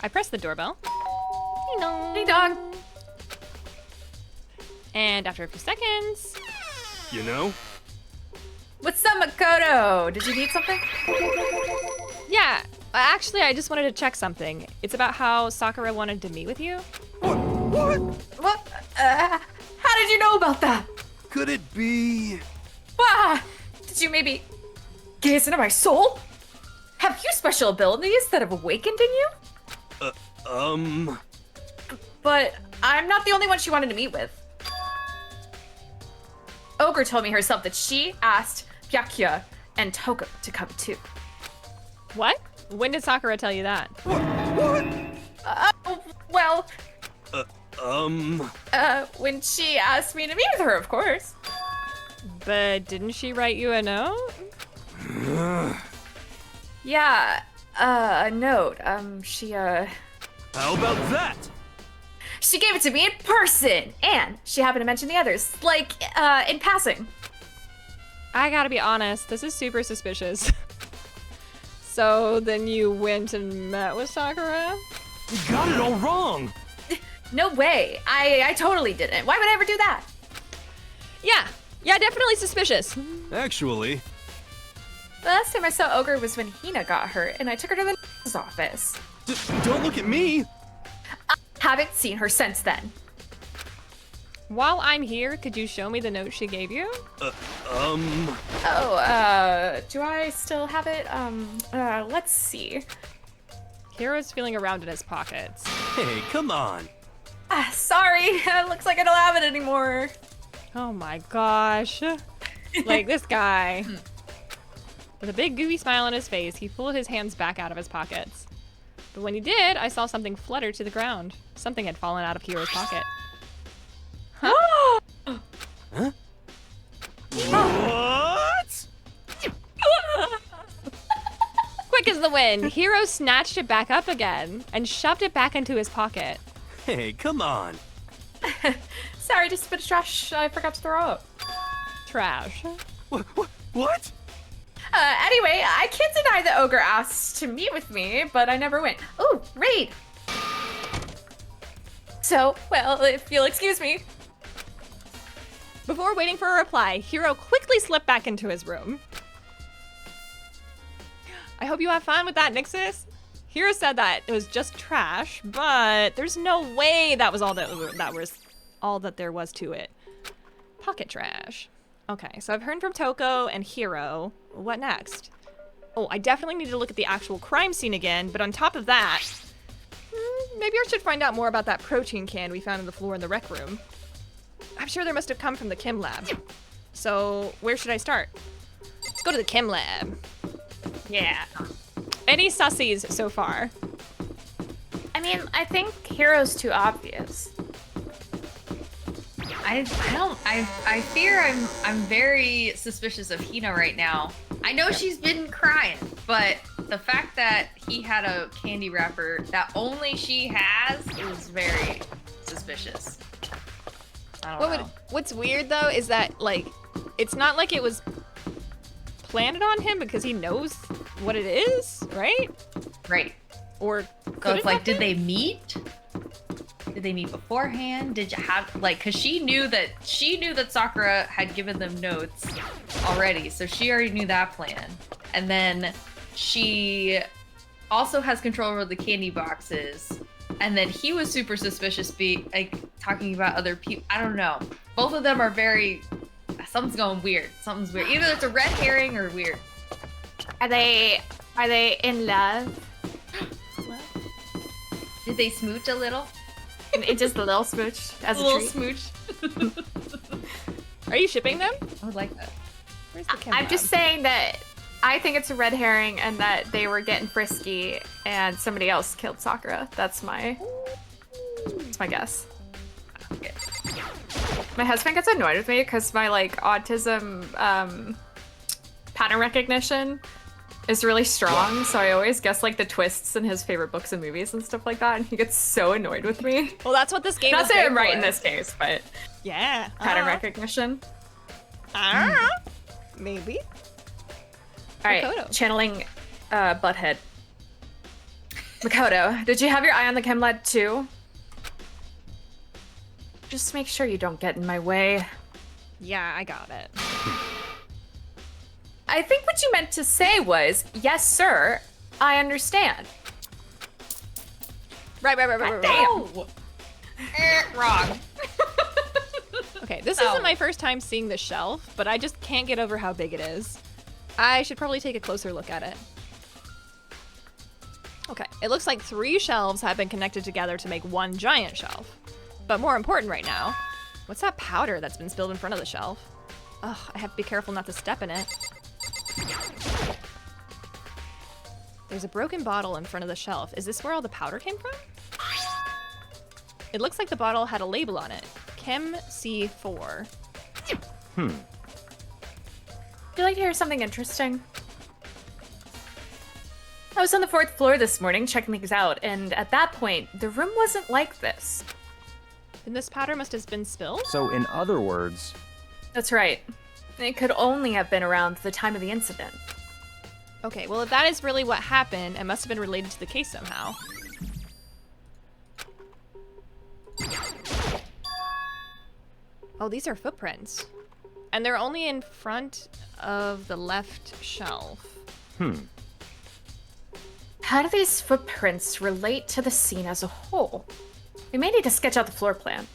I pressed the doorbell. Ding dong. Ding dong. And after a few seconds, You know, What's up, Makoto? Did you need something? Yeah, actually, I just wanted to check something. It's about how Sakura wanted to meet with you. What? How did you know about that? Could it be? Ah, did you maybe gaze into my soul? Have you special abilities that have awakened in you? But I'm not the only one she wanted to meet with. Ogre told me herself that she asked Byakuya and Toko to come too. What? When did Sakura tell you that? Well, When she asked me to meet with her, of course. But didn't she write you a note? Yeah, a note. How about that? She gave it to me in person, and she happened to mention the others, like, in passing. I gotta be honest, this is super suspicious. So then you went and met with Sakura? You got it all wrong. No way. I totally didn't. Why would I ever do that? Yeah, definitely suspicious. Actually, The last time I saw Ogre was when Hina got hurt, and I took her to the nurse's office. don't look at me. Haven't seen her since then. While I'm here, could you show me the note she gave you? Do I still have it? Let's see. Hiro's feeling around in his pockets. Hey, come on. Sorry, looks like I don't have it anymore. Oh my gosh. Like this guy. With a big goofy smile on his face, he pulled his hands back out of his pockets. But when he did, I saw something flutter to the ground. Something had fallen out of Hiro's pocket. Huh? What? Quick as the wind, Hiro snatched it back up again and shoved it back into his pocket. Hey, come on. Sorry, just a bit of trash I forgot to throw out. Trash. What? Anyway, I can't deny that Ogre asked to meet with me, but I never went. Ooh, raid! So, well, if you'll excuse me. Before waiting for a reply, Hiro quickly slipped back into his room. I hope you have fun with that, Nixus. Hiro said that it was just trash, but there's no way that was all that there was to it. Pocket trash. Okay, so I've heard from Toko and Hiro. What next? Oh, I definitely need to look at the actual crime scene again, but on top of that, maybe I should find out more about that protein can we found on the floor in the rec room. I'm sure there must have come from the chem lab. So, where should I start? Let's go to the chem lab. Yeah. Any sussies so far? I mean, I think Hero's too obvious. I fear I'm very suspicious of Hina right now. I know she's been crying, but the fact that he had a candy wrapper that only she has is very suspicious. I don't know. What's weird though is that like it's not like it was planted on him because he knows what it is, right? Right. Or So it's like, did they meet? Did they meet beforehand? Did you have like, cause she knew that Sakura had given them notes already, so she already knew that plan. And then she also has control over the candy boxes. And then he was super suspicious, talking about other people. I don't know. Both of them are something's going weird. Something's weird. Either it's a red herring or weird. Are they in love? Did they smooch a little? Just a little smooch as a little treat. smooch. Are you shipping them? I would like that. Where's the chem I'm lab? just saying that I think it's a red herring and that they were getting frisky and somebody else killed Sakura. That's my guess. Okay. My husband gets annoyed with me because my like autism pattern recognition is really strong, so I always guess like the twists in his favorite books and movies and stuff like that, and he gets so annoyed with me. Well, that's what this game Not is saying there I'm right for. in this case, but Yeah. pattern recognition. Maybe. All right, Makoto. channeling Butthead. Makoto, did you have your eye on the chem lab too? Just make sure you don't get in my way. Yeah, I got it. I think what you meant to say was, yes, sir, I understand. Right. Damn. Wrong. Okay, this isn't my first time seeing the shelf, but I just can't get over how big it is. I should probably take a closer look at it. Okay, it looks like 3 shelves have been connected together to make one giant shelf. But more important right now, what's that powder that's been spilled in front of the shelf? Ugh, I have to be careful not to step in it. There's a broken bottle in front of the shelf. Is this where all the powder came from? It looks like the bottle had a label on it. Chem C4. Would you like to hear something interesting? I was on the 4th floor this morning checking things out, and at that point, the room wasn't like this. Then this powder must have been spilled? So, in other words, That's right. It could only have been around the time of the incident. Okay, well if that is really what happened, it must have been related to the case somehow. Oh, these are footprints. And they're only in front of the left shelf. How do these footprints relate to the scene as a whole? We may need to sketch out the floor plan.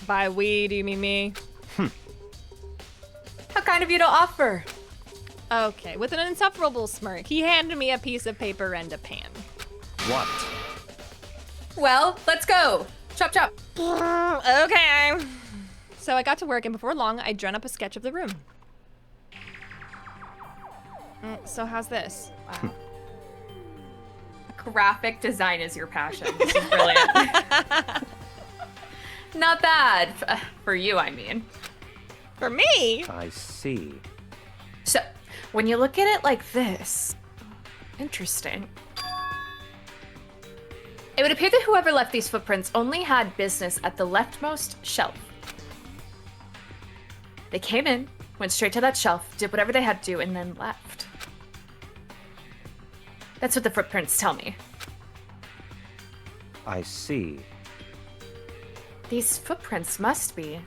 By we, do you mean me? How kind of you to offer. Okay, with an insufferable smirk, he handed me a piece of paper and a pan. what? Well, let's go. Chop chop. Okay. So I got to work, and before long, I drawn up a sketch of the room. So how's this? Wow. Graphic design is your passion. This is brilliant. Not bad. For you, I mean. For me? I see. So, when you look at it like this, interesting. It would appear that whoever left these footprints only had business at the leftmost shelf. They came in, went straight to that shelf, did whatever they had to do, and then left. That's what the footprints tell me. I see. These footprints must be...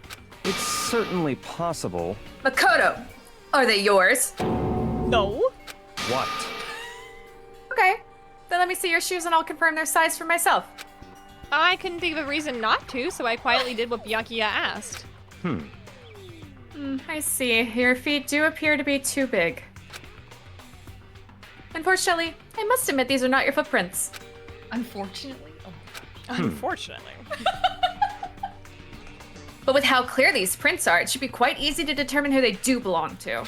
It's certainly possible. Makoto! Are they yours? No. What? Okay. Then let me see your shoes and I'll confirm their size for myself. I couldn't think of a reason not to, so I quietly did what Byakuya asked. I see. Your feet do appear to be too big. Unfortunately, I must admit these are not your footprints. Unfortunately. Oh. Unfortunately. But with how clear these prints are, it should be quite easy to determine who they do belong to.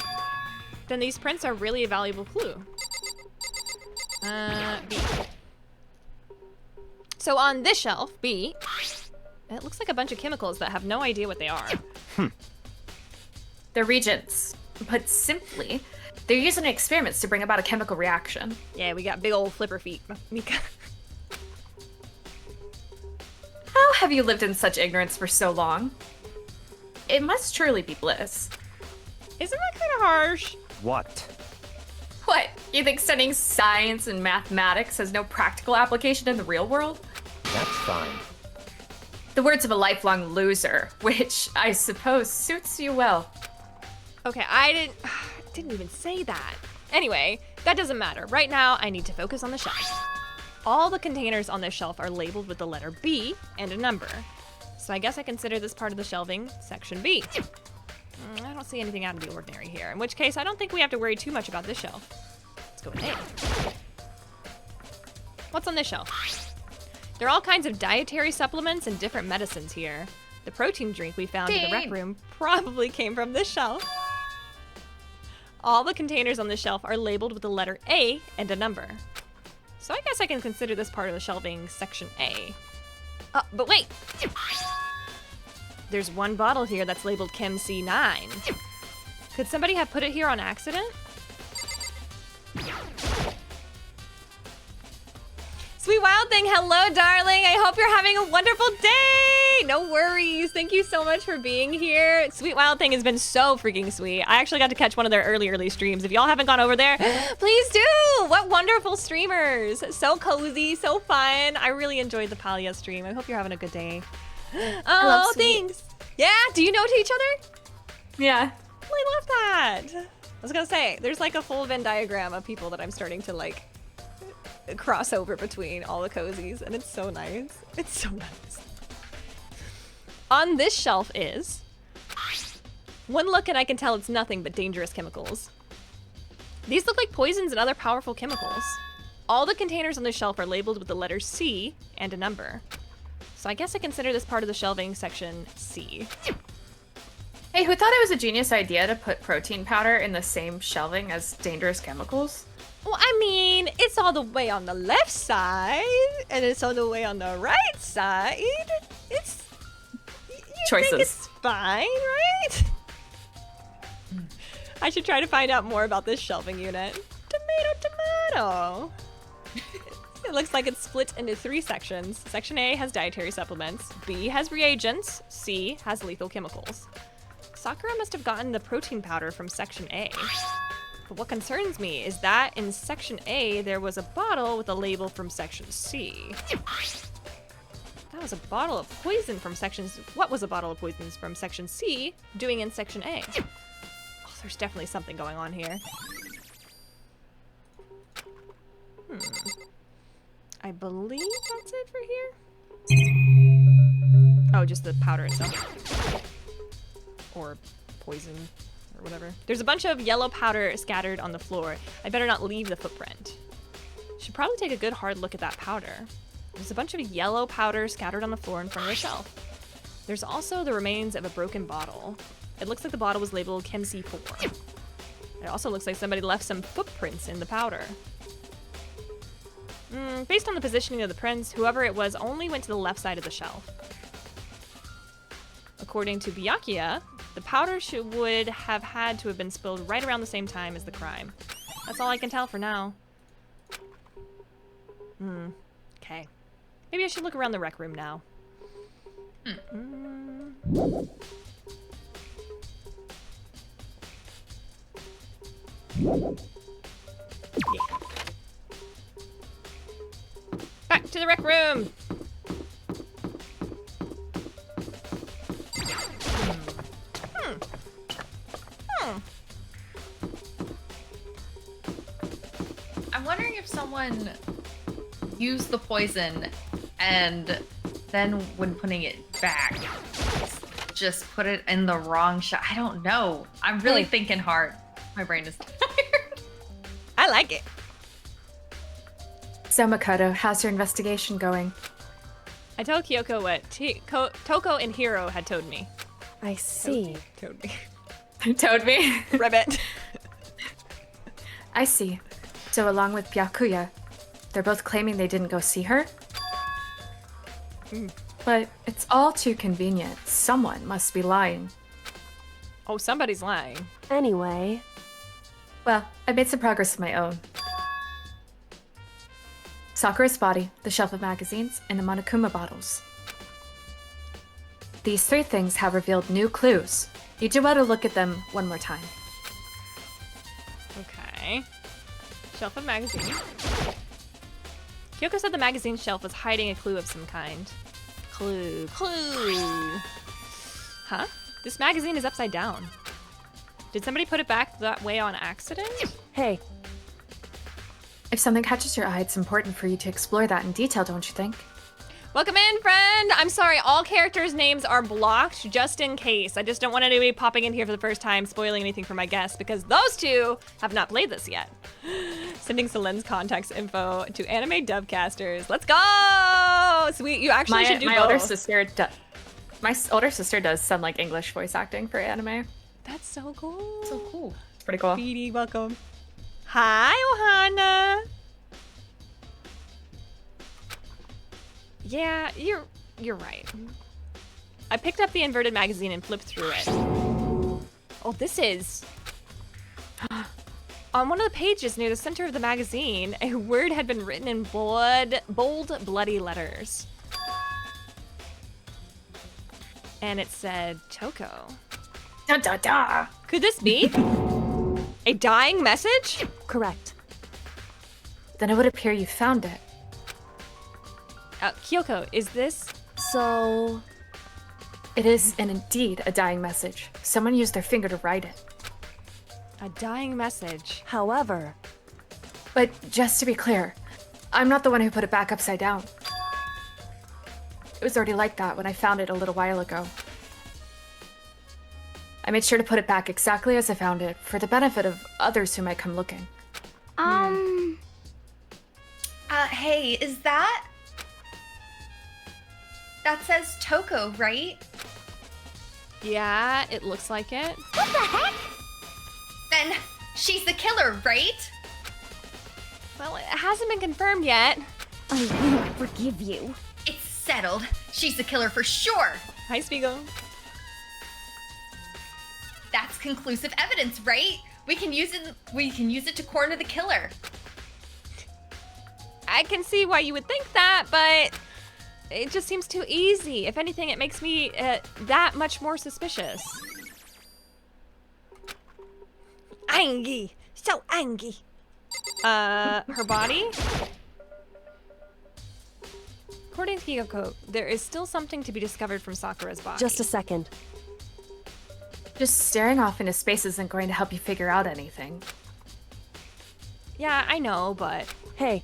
Then these prints are really a valuable clue. B. So on this shelf, B, it looks like a bunch of chemicals that have no idea what they are. They're reagents. Put simply, they're used in experiments to bring about a chemical reaction. Yeah, we got big old flipper feet. Mika. How have you lived in such ignorance for so long? It must truly be bliss. Isn't that kind of harsh? What? What? You think studying science and mathematics has no practical application in the real world? That's fine. The words of a lifelong loser, which I suppose suits you well. Okay, I didn't even say that. Anyway, that doesn't matter. Right now, I need to focus on the shelf. All the containers on this shelf are labeled with the letter B and a number. So I guess I consider this part of the shelving section B. I don't see anything out of the ordinary here, in which case I don't think we have to worry too much about this shelf. Let's go with A. What's on this shelf? There are all kinds of dietary supplements and different medicines here. The protein drink we found in the rec room probably came from this shelf. All the containers on this shelf are labeled with the letter A and a number. So I guess I can consider this part of the shelving section A. But wait! There's one bottle here that's labeled Chem C9. Could somebody have put it here on accident? Sweet Wild Thing, hello darling! I hope you're having a wonderful day! No worries, thank you so much for being here. Sweet Wild Thing has been so freaking sweet. I actually got to catch one of their early streams. If y'all haven't gone over there, please do! What wonderful streamers! So cozy, so fun. I really enjoyed the Palia stream. I hope you're having a good day. Oh, thanks! Yeah, do you know to each other? Yeah. I love that. was gonna say, there's like a full Venn diagram of people that I'm starting to like cross over between all the cozies, and it's so nice. It's so nice. On this shelf is one look and I can tell it's nothing but dangerous chemicals. These look like poisons and other powerful chemicals. All the containers on the shelf are labeled with the letter C and a number. So I guess I consider this part of the shelving section C. Hey, who thought it was a genius idea to put protein powder in the same shelving as dangerous chemicals? Well, I mean, it's all the way on the left side, and it's all the way on the right side. It's... you Choices. think it's fine, right? I should try to find out more about this shelving unit. Tomato. It looks like it's split into 3 sections. Section A has dietary supplements, B has reagents, C has lethal chemicals. Sakura must have gotten the protein powder from Section A. But what concerns me is that in Section A, there was a bottle with a label from Section C. That was a bottle of poison from what was a bottle of poisons from Section C doing in Section A? Oh, there's definitely something going on here. I believe that's it for here. Oh, just the powder itself. Or poison, or whatever. There's a bunch of yellow powder scattered on the floor. I better not leave the footprint. Should probably take a good hard look at that powder. There's a bunch of yellow powder scattered on the floor in front of the shelf. There's also the remains of a broken bottle. It looks like the bottle was labeled Chem C4. It also looks like somebody left some footprints in the powder. Based on the positioning of the prints, whoever it was only went to the left side of the shelf. According to Byakuya, the powder would have had to have been spilled right around the same time as the crime. That's all I can tell for now. Okay. Maybe I should look around the rec room now. Yeah. Back to the rec room! I'm wondering if someone used the poison and then when putting it back, just put it in the wrong shot. I don't know. I'm really thinking hard. My brain is tired. I like it. So Makoto, how's your investigation going? I told Kyoko what Toko and Hiro had told me. I see. Told me. Told me. Ribbit. I see. So along with Byakuya, they're both claiming they didn't go see her? But it's all too convenient. Someone must be lying. Oh, somebody's lying. Anyway, Well, I made some progress of my own. Sakura's body, the shelf of magazines, and the Monokuma bottles. These 3 things have revealed new clues. You do want to look at them one more time. Okay. Shelf of magazines. Kyoko said the magazine shelf was hiding a clue of some kind. Clue. Huh? This magazine is upside down. Did somebody put it back that way on accident? hey, If something catches your eye, it's important for you to explore that in detail, don't you think? Welcome in, friend! I'm sorry, all characters' names are blocked just in case. I just don't want anybody popping in here for the first time spoiling anything for my guests because those 2 have not played this yet. Sending Selen's contacts info to anime dubcasters. Let's go! Sweet, you actually should do my both. My older sister does some like English voice acting for anime. That's so cool. So cool. It's pretty cool. Speedy, welcome. Hi, Ohana. Yeah, you're right. I picked up the inverted magazine and flipped through it. Oh, this is... On one of the pages near the center of the magazine, a word had been written in bold, bloody letters. And it said, Toko. Da da da! Could this be a dying message? correct. Then it would appear you found it. Kyoko, is this... So, It is, and indeed, a dying message. Someone used their finger to write it. A dying message. However, But just to be clear, I'm not the one who put it back upside down. It was already like that when I found it a little while ago. I made sure to put it back exactly as I found it for the benefit of others who might come looking. Hey, is that... That says Toko, right? Yeah, it looks like it. Then she's the killer, right? Well, it hasn't been confirmed yet. I won't forgive you. It's settled. She's the killer for sure. Hi, Spiegel. That's conclusive evidence, right? We can use it to corner the killer. I can see why you would think that, but it just seems too easy. If anything, it makes me that much more suspicious. Angry. So angry. Her body? According to Kyoko, there is still something to be discovered from Sakura's body. just a second. Just staring off into space isn't going to help you figure out anything. Yeah, I know, but... Hey,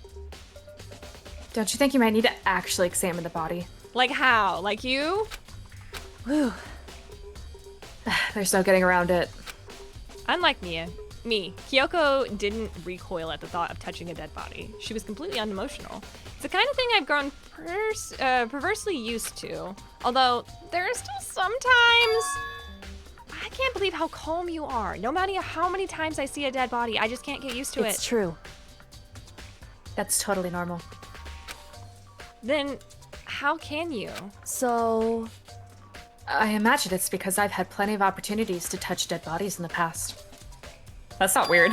Don't you think you might need to actually examine the body? Like how? Like you? whew. There's no getting around it. Unlike me, Kyoko didn't recoil at the thought of touching a dead body. She was completely unemotional. It's the kind of thing I've grown perversely used to. Although, there are still sometimes... I can't believe how calm you are. No matter how many times I see a dead body, I just can't get used to It's it. true. That's totally normal. Then, how can you? So, I imagine it's because I've had plenty of opportunities to touch dead bodies in the past. That's not weird.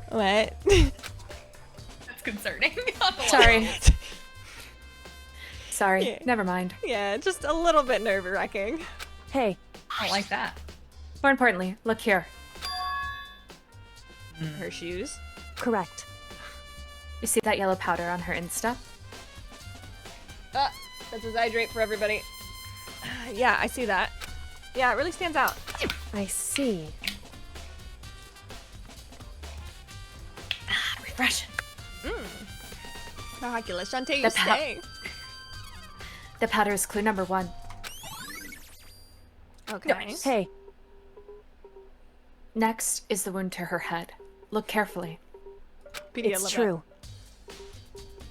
What? That's concerning. Sorry. Sorry, Yeah. never mind. Yeah, just a little bit nerve-wracking. hey, I don't like that. More importantly, look here. Her shoes? correct. You see that yellow powder on her instep? That's his eye drape for everybody. Yeah, I see that. Yeah, it really stands out. I see. Refreshing. Miraculous. Shantae, you The pow- stay. The powder is clue number 1. Okay. Hey, Next is the wound to her head. Look carefully. PD, I it's love true.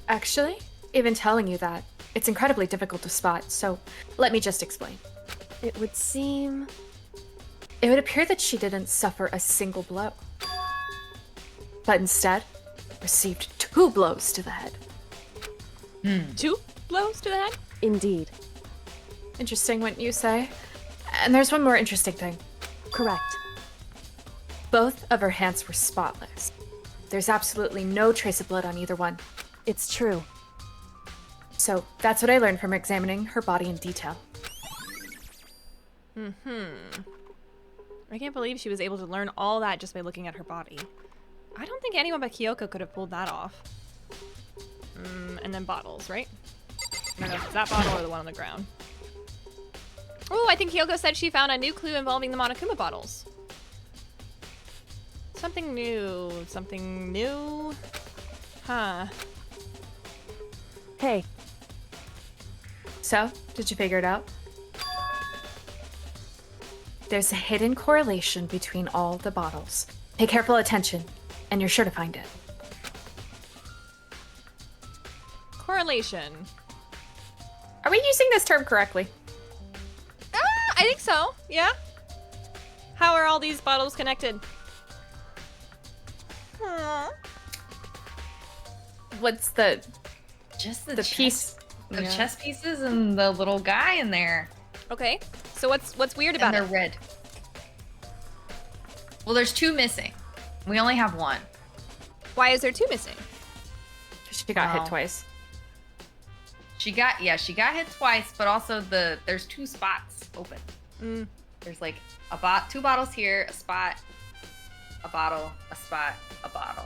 Actually, even telling you that, it's incredibly difficult to spot, so let me just explain. It would seem... It would appear that she didn't suffer a single blow, but instead received 2 blows to the head. that. 2 blows to the head? Indeed. Interesting, wouldn't you say? And there's one more interesting thing. Correct. Both of her hands were spotless. There's absolutely no trace of blood on either one. It's true. So that's what I learned from examining her body in detail. I can't believe she was able to learn all that just by looking at her body. I don't think anyone but Kyoko could have pulled that off. And then bottles, right? I don't know if it's that bottle or the one on the ground. Oh, I think Kyoko said she found a new clue involving the Monokuma bottles. Something new. Something new. Huh. Hey, So, did you figure it out? There's a hidden correlation between all the bottles. Pay careful attention, and you're sure to find it. Correlation. Are we using this term correctly? I think so. Yeah. How are all these bottles connected? What's the Just the piece? The Yeah. chess pieces and the little guy in there. Okay. So what's weird And about they're it? red. Well, there's 2 missing. We only have 1. Why is there 2 missing? She got hit Oh. twice. She got hit twice, but also there's 2 spots open. There's like 2 bottles here, a spot, a bottle, a spot, a bottle.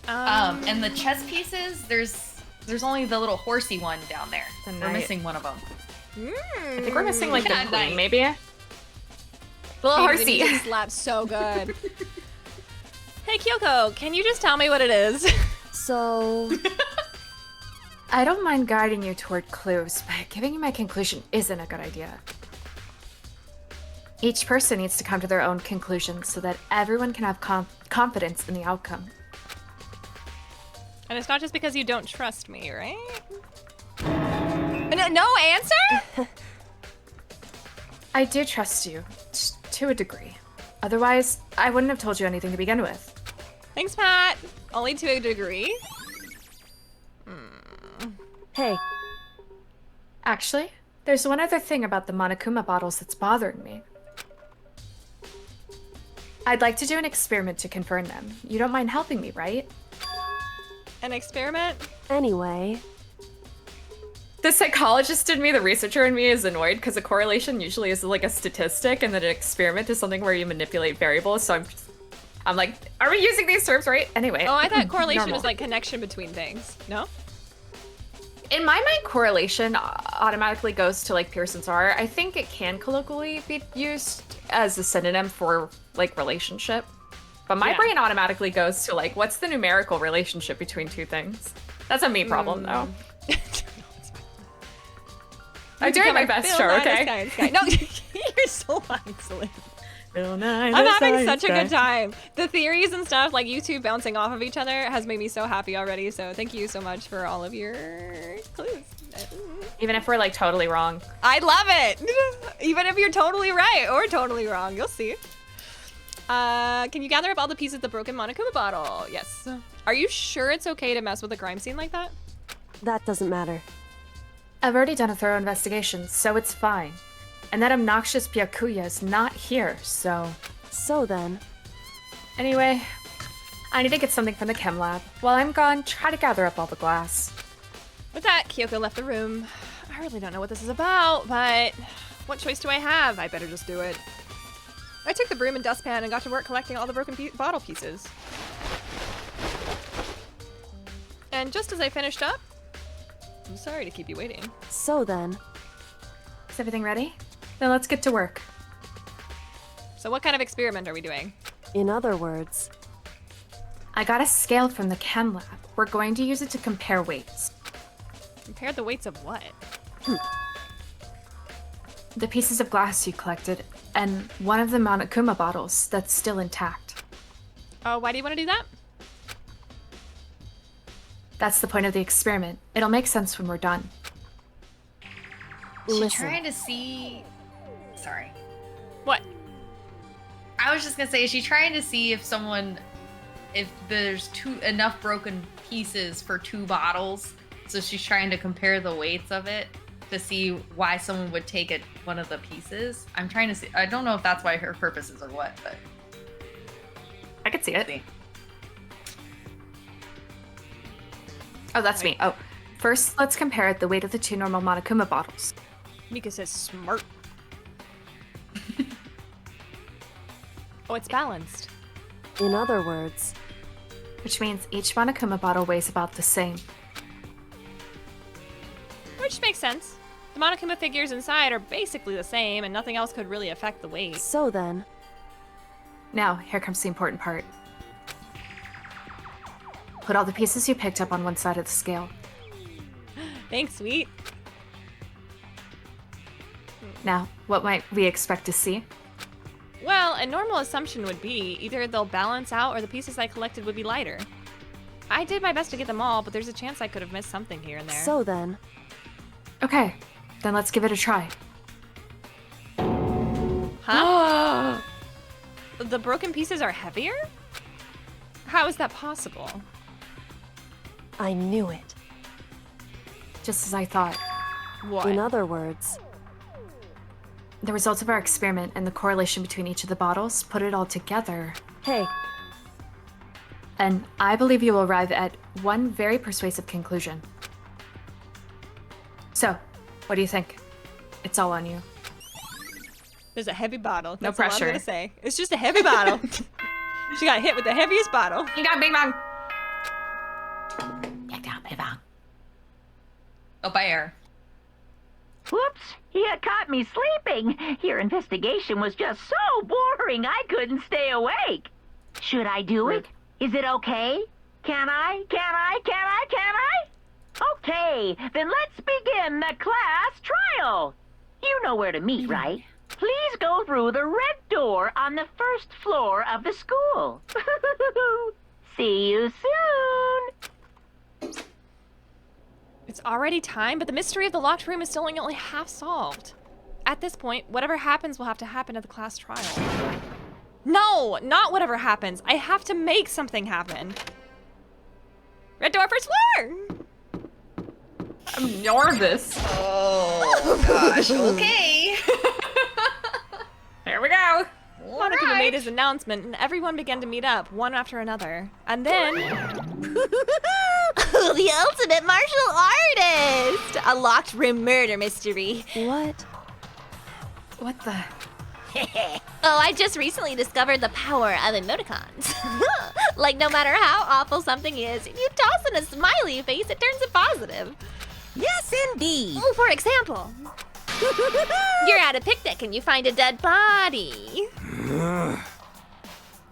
And the chess pieces, there's only the little horsey one down there. The We're knight. missing one of them. I think we're missing like Yeah, the queen, knight. maybe? A little Baby, horsey. you just slapped so good. Hey, Kyoko, can you just tell me what it is? So, I don't mind guiding you toward clues, but giving you my conclusion isn't a good idea. Each person needs to come to their own conclusion so that everyone can have confidence in the outcome. And it's not just because you don't trust me, right? No answer? I do trust you, to a degree. Otherwise, I wouldn't have told you anything to begin with. Thanks, Pat. Only to a degree. hey, Actually, there's one other thing about the Monokuma bottles that's bothering me. I'd like to do an experiment to confirm them. You don't mind helping me, right? An experiment? anyway, The psychologist in me, the researcher in me, is annoyed because a correlation usually is like a statistic, and then an experiment is something where you manipulate variables. So I'm like, are we using these terms right? Anyway. Oh, I thought correlation normal. was like connection between things. No? In my mind, correlation automatically goes to like Pearson's R. I think it can colloquially be used as a synonym for like relationship. But my Yeah. brain automatically goes to like, what's the numerical relationship between two things? That's a me problem though. I'm doing my best, Char, okay? No, you're so excellent. I'm I'm having such a good time. The theories and stuff, like you two bouncing off of each other, has made me so happy already. So thank you so much for all of your clues. Even if we're like totally wrong. I love it. Even if you're totally right or totally wrong, you'll see. Can you gather up all the pieces of the broken Monokuma bottle? Yes. Are you sure it's okay to mess with a crime scene like that? that doesn't matter. I've already done a thorough investigation, so it's fine. And that obnoxious Byakuya is not here, so... So then, Anyway, I need to get something from the chem lab. While I'm gone, try to gather up all the glass. With that, Kyoko left the room. I really don't know what this is about, but what choice do I have? I better just do it. I took the broom and dustpan and got to work collecting all the broken bottle pieces. And just as I finished up, I'm sorry to keep you waiting. so then, Is everything ready? Then let's get to work. So what kind of experiment are we doing? in other words, I got a scale from the chem lab. We're going to use it to compare weights. Compare the weights of what? The pieces of glass you collected, and one of the Monokuma bottles that's still intact. Oh, why do you want to do that? That's the point of the experiment. It'll make sense when we're done. She's listen, trying to see. Sorry. What? I was just gonna say, is she trying to see if there's enough broken pieces for 2 bottles? So she's trying to compare the weights of it to see why someone would take one of the pieces. I'm trying to see. I don't know if that's why her purpose is or what, but I could see it. see. Oh, that's me. Oh, first let's compare the weight of the 2 normal Monokuma bottles. Mika says smart. Oh, it's balanced. in other words, Which means each Monokuma bottle weighs about the same. Which makes sense. The Monokuma figures inside are basically the same, and nothing else could really affect the weight. so then, Now, here comes the important part. Put all the pieces you picked up on one side of the scale. Thanks, sweet. Now, what might we expect to see? Well, a normal assumption would be either they'll balance out or the pieces I collected would be lighter. I did my best to get them all, but there's a chance I could have missed something here and there. so then, Okay, then let's give it a try. Huh? The broken pieces are heavier? How is that possible? I knew it. Just as I thought. What? In other words, The results of our experiment and the correlation between each of the bottles put it all together. hey, And I believe you will arrive at one very persuasive conclusion. So, what do you think? It's all on you. There's a heavy bottle. No That's all I'm pressure. gonna say. It's just a heavy bottle. She got hit with the heaviest bottle. You got Bing Bong! Oh, by air. Whoops, you caught me sleeping. Your investigation was just so boring I couldn't stay awake. Should I do it? Is it okay? Can I? Okay, then let's begin the class trial. You know where to meet, right? Please go through the red door on the first floor of the school. See you soon. It's already time, but the mystery of the locked room is still only half solved. At this point, whatever happens will have to happen at the class trial. No, not whatever happens. I have to make something happen. Red door, first floor! I'm nervous. Oh gosh, okay. Here we go. Monica made his announcement, and everyone began to meet up, one after another. And then... The ultimate martial artist! A locked room murder mystery. What? What the? Oh, I just recently discovered the power of emoticons. Like, no matter how awful something is, if you toss in a smiley face, it turns it positive. Yes, indeed. Oh, for example, you're at a picnic and you find a dead body.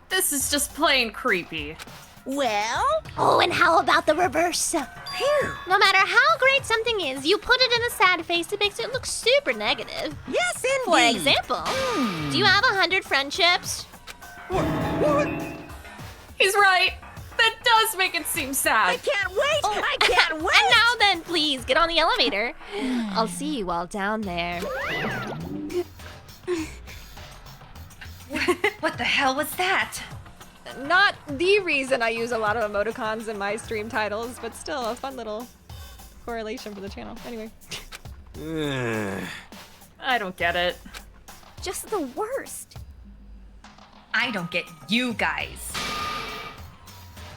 This is just plain creepy. Well? Oh, and how about the reverse? No matter how great something is, you put it in a sad face, it makes it look super negative. Yes, indeed. For example, do you have 100 friendships? What? He's right. That does make it seem sad. I can't wait. I can't wait. And now then, please, get on the elevator. I'll see you all down there. What the hell was that? Not the reason I use a lot of emoticons in my stream titles, but still a fun little correlation for the channel. Anyway. I don't get it. Just the worst. I don't get you guys.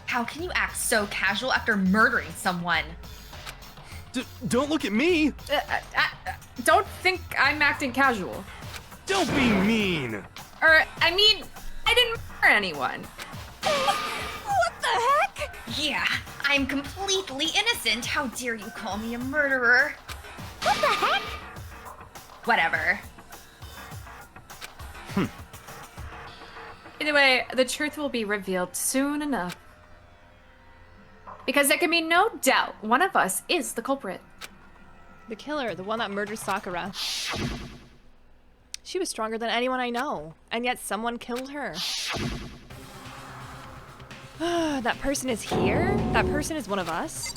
How can you act so casual after murdering someone? Don't look at me! Don't think I'm acting casual. Don't be mean! Or, I mean, I didn't murder anyone. What the heck? Yeah, I'm completely innocent. How dare you call me a murderer? What the heck? Whatever. Anyway, the truth will be revealed soon enough. Because there can be no doubt one of us is the culprit. The killer, the one that murdered Sakura. She was stronger than anyone I know, and yet someone killed her. That person is here? That person is one of us?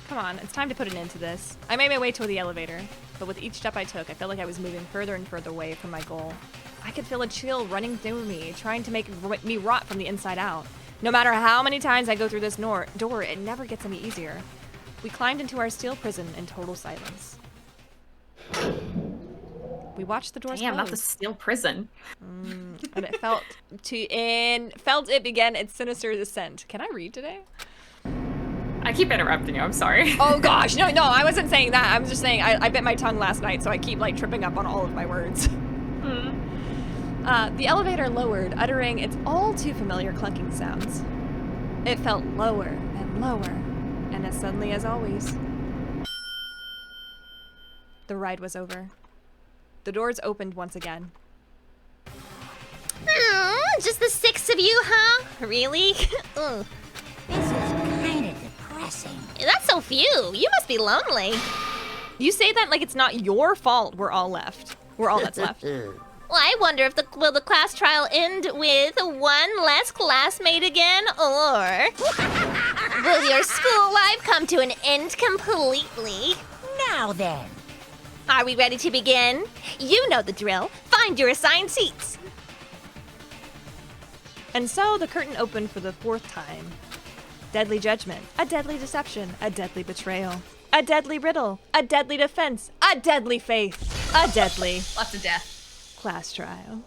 Come on, it's time to put an end to this. I made my way toward the elevator, but with each step I took, I felt like I was moving further and further away from my goal. I could feel a chill running through me, trying to make me rot from the inside out. No matter how many times I go through this door, it never gets any easier. We climbed into our steel prison in total silence. We watched the doors Damn, close. not the steel prison. And it felt it began its sinister descent. Can I read today? I keep interrupting you, I'm sorry. Oh gosh, no, I wasn't saying that. I was just saying I bit my tongue last night, so I keep like tripping up on all of my words. The elevator lowered, uttering its all too familiar clunking sounds. It felt lower and lower, and as suddenly as always, the ride was over. The doors opened once again. Just the 6 of you, huh? Really? Ugh. This is kind of depressing. That's so few. You must be lonely. You say that like it's not your fault we're all left. We're all that's left. Well, I wonder if will the class trial end with one less classmate again, or will your school life come to an end completely? Now then. Are we ready to begin? You know the drill. Find your assigned seats. And so the curtain opened for the 4th time. Deadly judgment, a deadly deception, a deadly betrayal, a deadly riddle, a deadly defense, a deadly faith, a deadly Lots of death. class trial.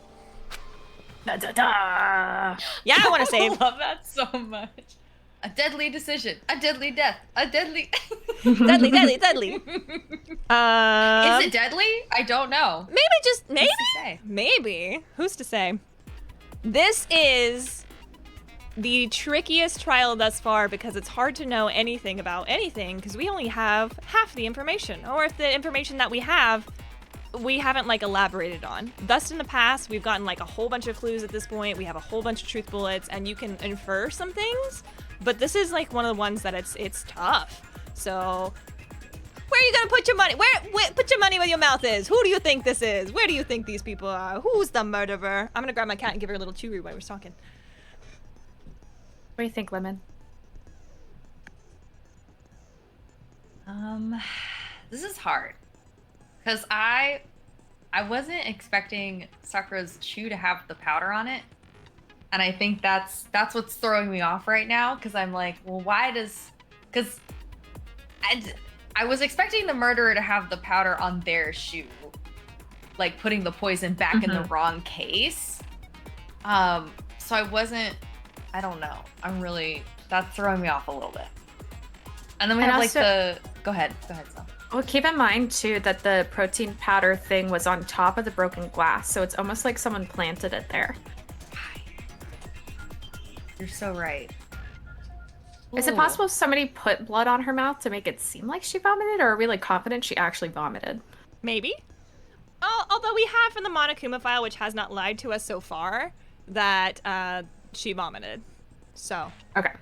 Da-da-da. Yeah, I want to I save. love that so much. A deadly decision, a deadly death, a deadly... Deadly, deadly, deadly. Is it deadly? I don't know. Maybe. say? Maybe. Who's to say? This is the trickiest trial thus far because it's hard to know anything about anything because we only have half the information, or if the information that we haven't like elaborated on. Thus in the past, we've gotten like a whole bunch of clues at this point. We have a whole bunch of truth bullets and you can infer some things, but this is like one of the ones that it's tough. So where are you gonna put your money? Where put your money where your mouth is? Who do you think this is? Where do you think these people are? Who's the murderer? I'm gonna grab my cat and give her a little chewy while we're talking. What do you think, Lemon? This is hard. Because I wasn't expecting Sakura's shoe to have the powder on it. And I think that's what's throwing me off right now. Because I'm like, well, why does... Because I was expecting the murderer to have the powder on their shoe. Like putting the poison back in the wrong case. So I wasn't... I don't know. That's throwing me off a little bit. And then we have also, like the... Go ahead, Sal. Well, keep in mind, too, that the protein powder thing was on top of the broken glass, so it's almost like someone planted it there. You're so right. Is it possible somebody put blood on her mouth to make it seem like she vomited, or are we like confident she actually vomited? Maybe. Although we have from the Monokuma file, which has not lied to us so far, that she vomited. So. Okay.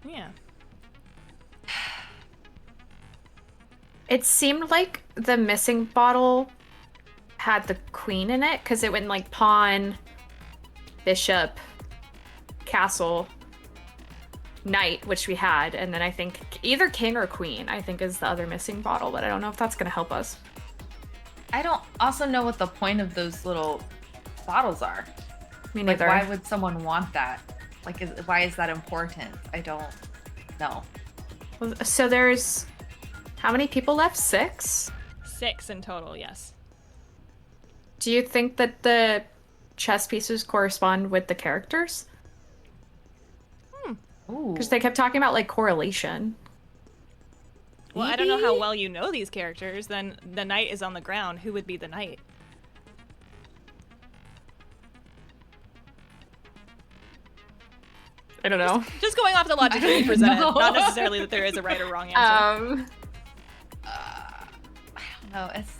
Yeah. It seemed like the missing bottle had the queen in it, because it went like pawn, bishop, castle, knight, which we had, and then I think either king or queen, I think, is the other missing bottle, but I don't know if that's going to help us. I don't also know what the point of those little bottles are. Me neither. Like, why would someone want that? Like, why is that important? I don't know. So there's... How many people left? 6? 6 in total, yes. Do you think that the chess pieces correspond with the characters? Because they kept talking about, like, correlation. Well, I don't know how well you know these characters. Then the knight is on the ground. Who would be the knight? I don't know. Just going off the logic that you presented, not necessarily that there is a right or wrong answer. I don't know. It's...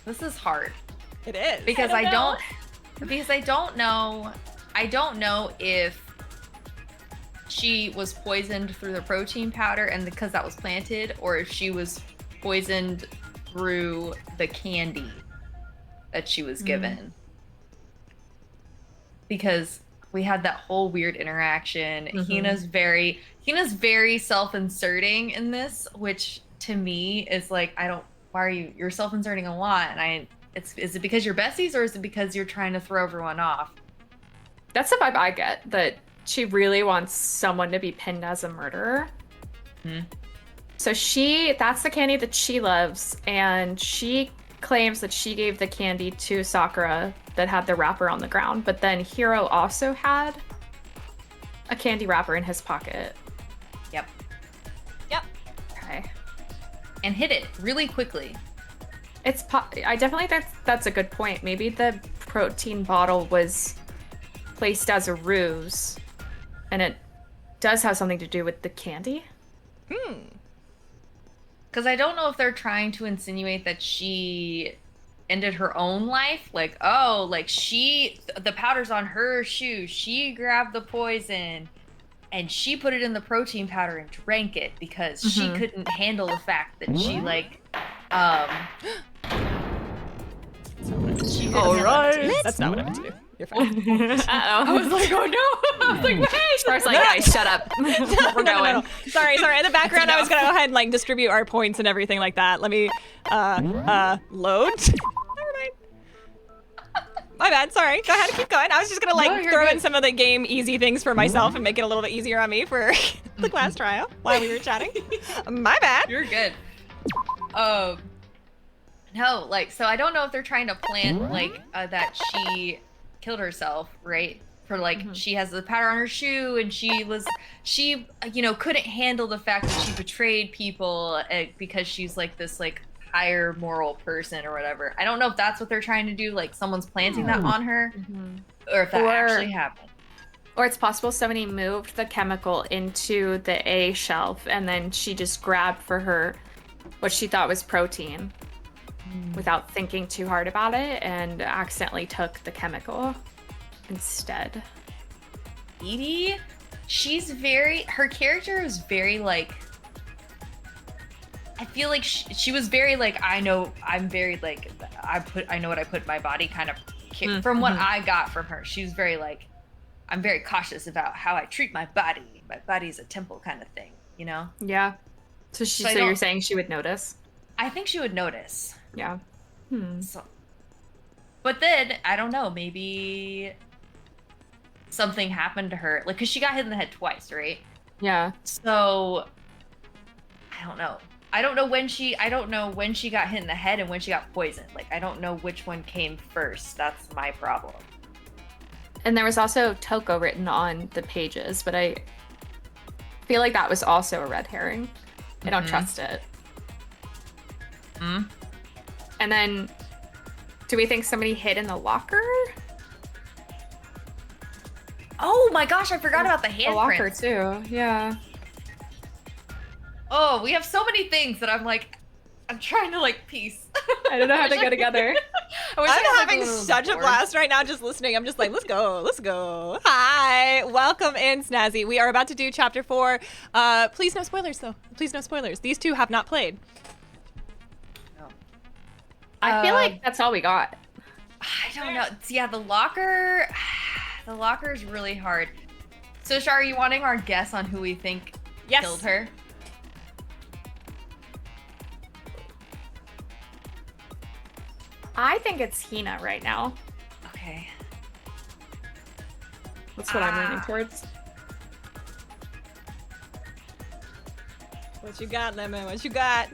This is hard. It is. Because I don't know. I don't know if she was poisoned through the protein powder and because that was planted, or if she was poisoned through the candy that she was given. Because we had that whole weird interaction. Hina's very self-inserting in this, which to me is like, you're self-inserting a lot, and is it because you're besties, or is it because you're trying to throw everyone off? That's the vibe I get, that she really wants someone to be pinned as a murderer. So that's the candy that she loves, and she claims that she gave the candy to Sakura that had the wrapper on the ground, but then Hiro also had a candy wrapper in his pocket. Yep. Okay. And hid it really quickly. I definitely think that's a good point. Maybe the protein bottle was placed as a ruse, and it does have something to do with the candy. Because I don't know if they're trying to insinuate that she ended her own life. Like, oh, like the powder's on her shoe. She grabbed the poison and she put it in the protein powder and drank it because she couldn't handle the fact that she All right. That's not what I meant to do. You're fine. I was like, oh no. I was like, wait. I was like, guys, shut up. We're going. No. Sorry. In the background, I was gonna go ahead and like distribute our points and everything like that. Let me load. Never mind. My bad. Sorry. Go ahead and keep going. I was just gonna throw in some of the game easy things for myself and make it a little bit easier on me for the class trial while we were chatting. My bad. You're good. No, so I don't know if they're trying to plant that she killed herself, right? For she has the powder on her shoe, and she couldn't handle the fact that she betrayed people because she's this higher moral person or whatever. I don't know if that's what they're trying to do, like someone's planting that on her, or if that actually happened. Or it's possible somebody moved the chemical into the A shelf and then she just grabbed for her what she thought was protein without thinking too hard about it and accidentally took the chemical instead. Edie, her character is very like, I feel like she was very like, I know what I put in my body kind of from what I got from her. She was very like, I'm very cautious about how I treat my body. My body's a temple kind of thing, you know? Yeah. So you're saying she would notice? I think she would notice. Yeah. So, but then, I don't know, maybe something happened to her. Like, because she got hit in the head twice, right? Yeah. So, I don't know. I don't know when she got hit in the head and when she got poisoned. Like, I don't know which one came first. That's my problem. And there was also Toko written on the pages, but I feel like that was also a red herring. I don't trust it. And then, do we think somebody hid in the locker? Oh my gosh, I forgot about the handprint. The locker too, yeah. Oh, we have so many things that I'm trying to like piece. I don't know how to go together. I'm having such a blast right now just listening. I'm just like, let's go. Hi, welcome in, Snazzy. We are about to do chapter 4. Please no spoilers, though. Please no spoilers. These two have not played. No. I feel like that's all we got. I don't know. Yeah, the locker is really hard. So, Shar, are you wanting our guess on who we think killed her? I think it's Hina right now. Okay. That's what I'm leaning towards. What you got, Lemon? What you got?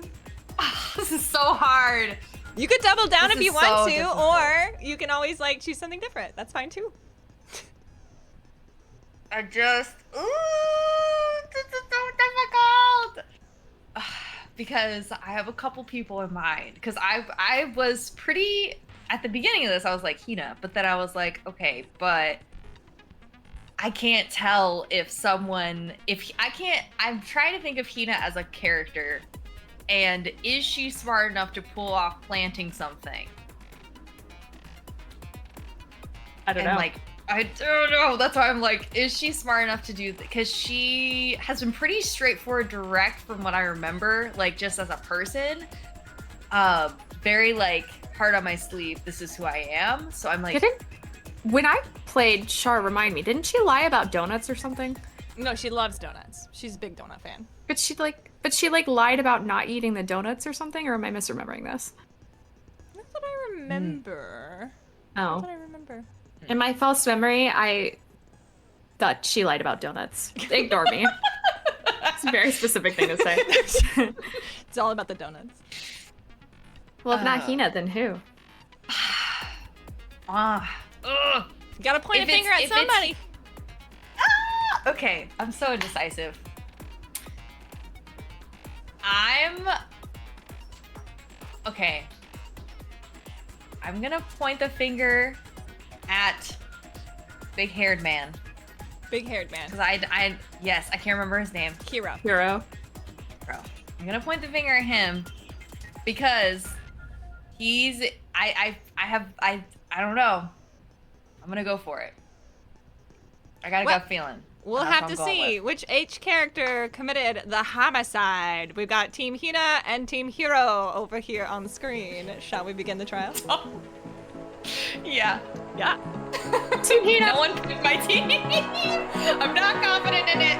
This is so hard. You could double down This if you is want so to, difficult. or you can always like choose something different. That's fine too. This is so difficult. Because I have a couple people in mind. Because I was pretty, at the beginning of this, I was like, Hina. But then I was like, okay, but I can't tell if I'm trying to think of Hina as a character. And is she smart enough to pull off planting something? I don't know. I don't know. That's why I'm like, is she smart enough to do that? Because she has been pretty straightforward, direct from what I remember, like just as a person. Very like heart on my sleeve. This is who I am. So I'm like, when I played Char, remind me, didn't she lie about donuts or something? No, she loves donuts. She's a big donut fan. But she lied about not eating the donuts or something, or am I misremembering this? That's what I remember. Oh. That's what I remember. In my false memory, I thought she lied about donuts. Ignore me. It's a very specific thing to say. It's all about the donuts. Well, if not Hina, then who? You gotta point a finger at somebody. Okay, I'm so indecisive. Okay. I'm gonna point the finger at big-haired man. Big-haired man. Because I can't remember his name. Hero. I'm gonna point the finger at him because he's I don't know. I'm gonna go for it. I got a gut feeling. We'll have to see which H character committed the homicide. We've got Team Hina and Team Hero over here on the screen. Shall we begin the trial? Yeah. Yeah. Team Hina. No one picked my team. I'm not confident in it.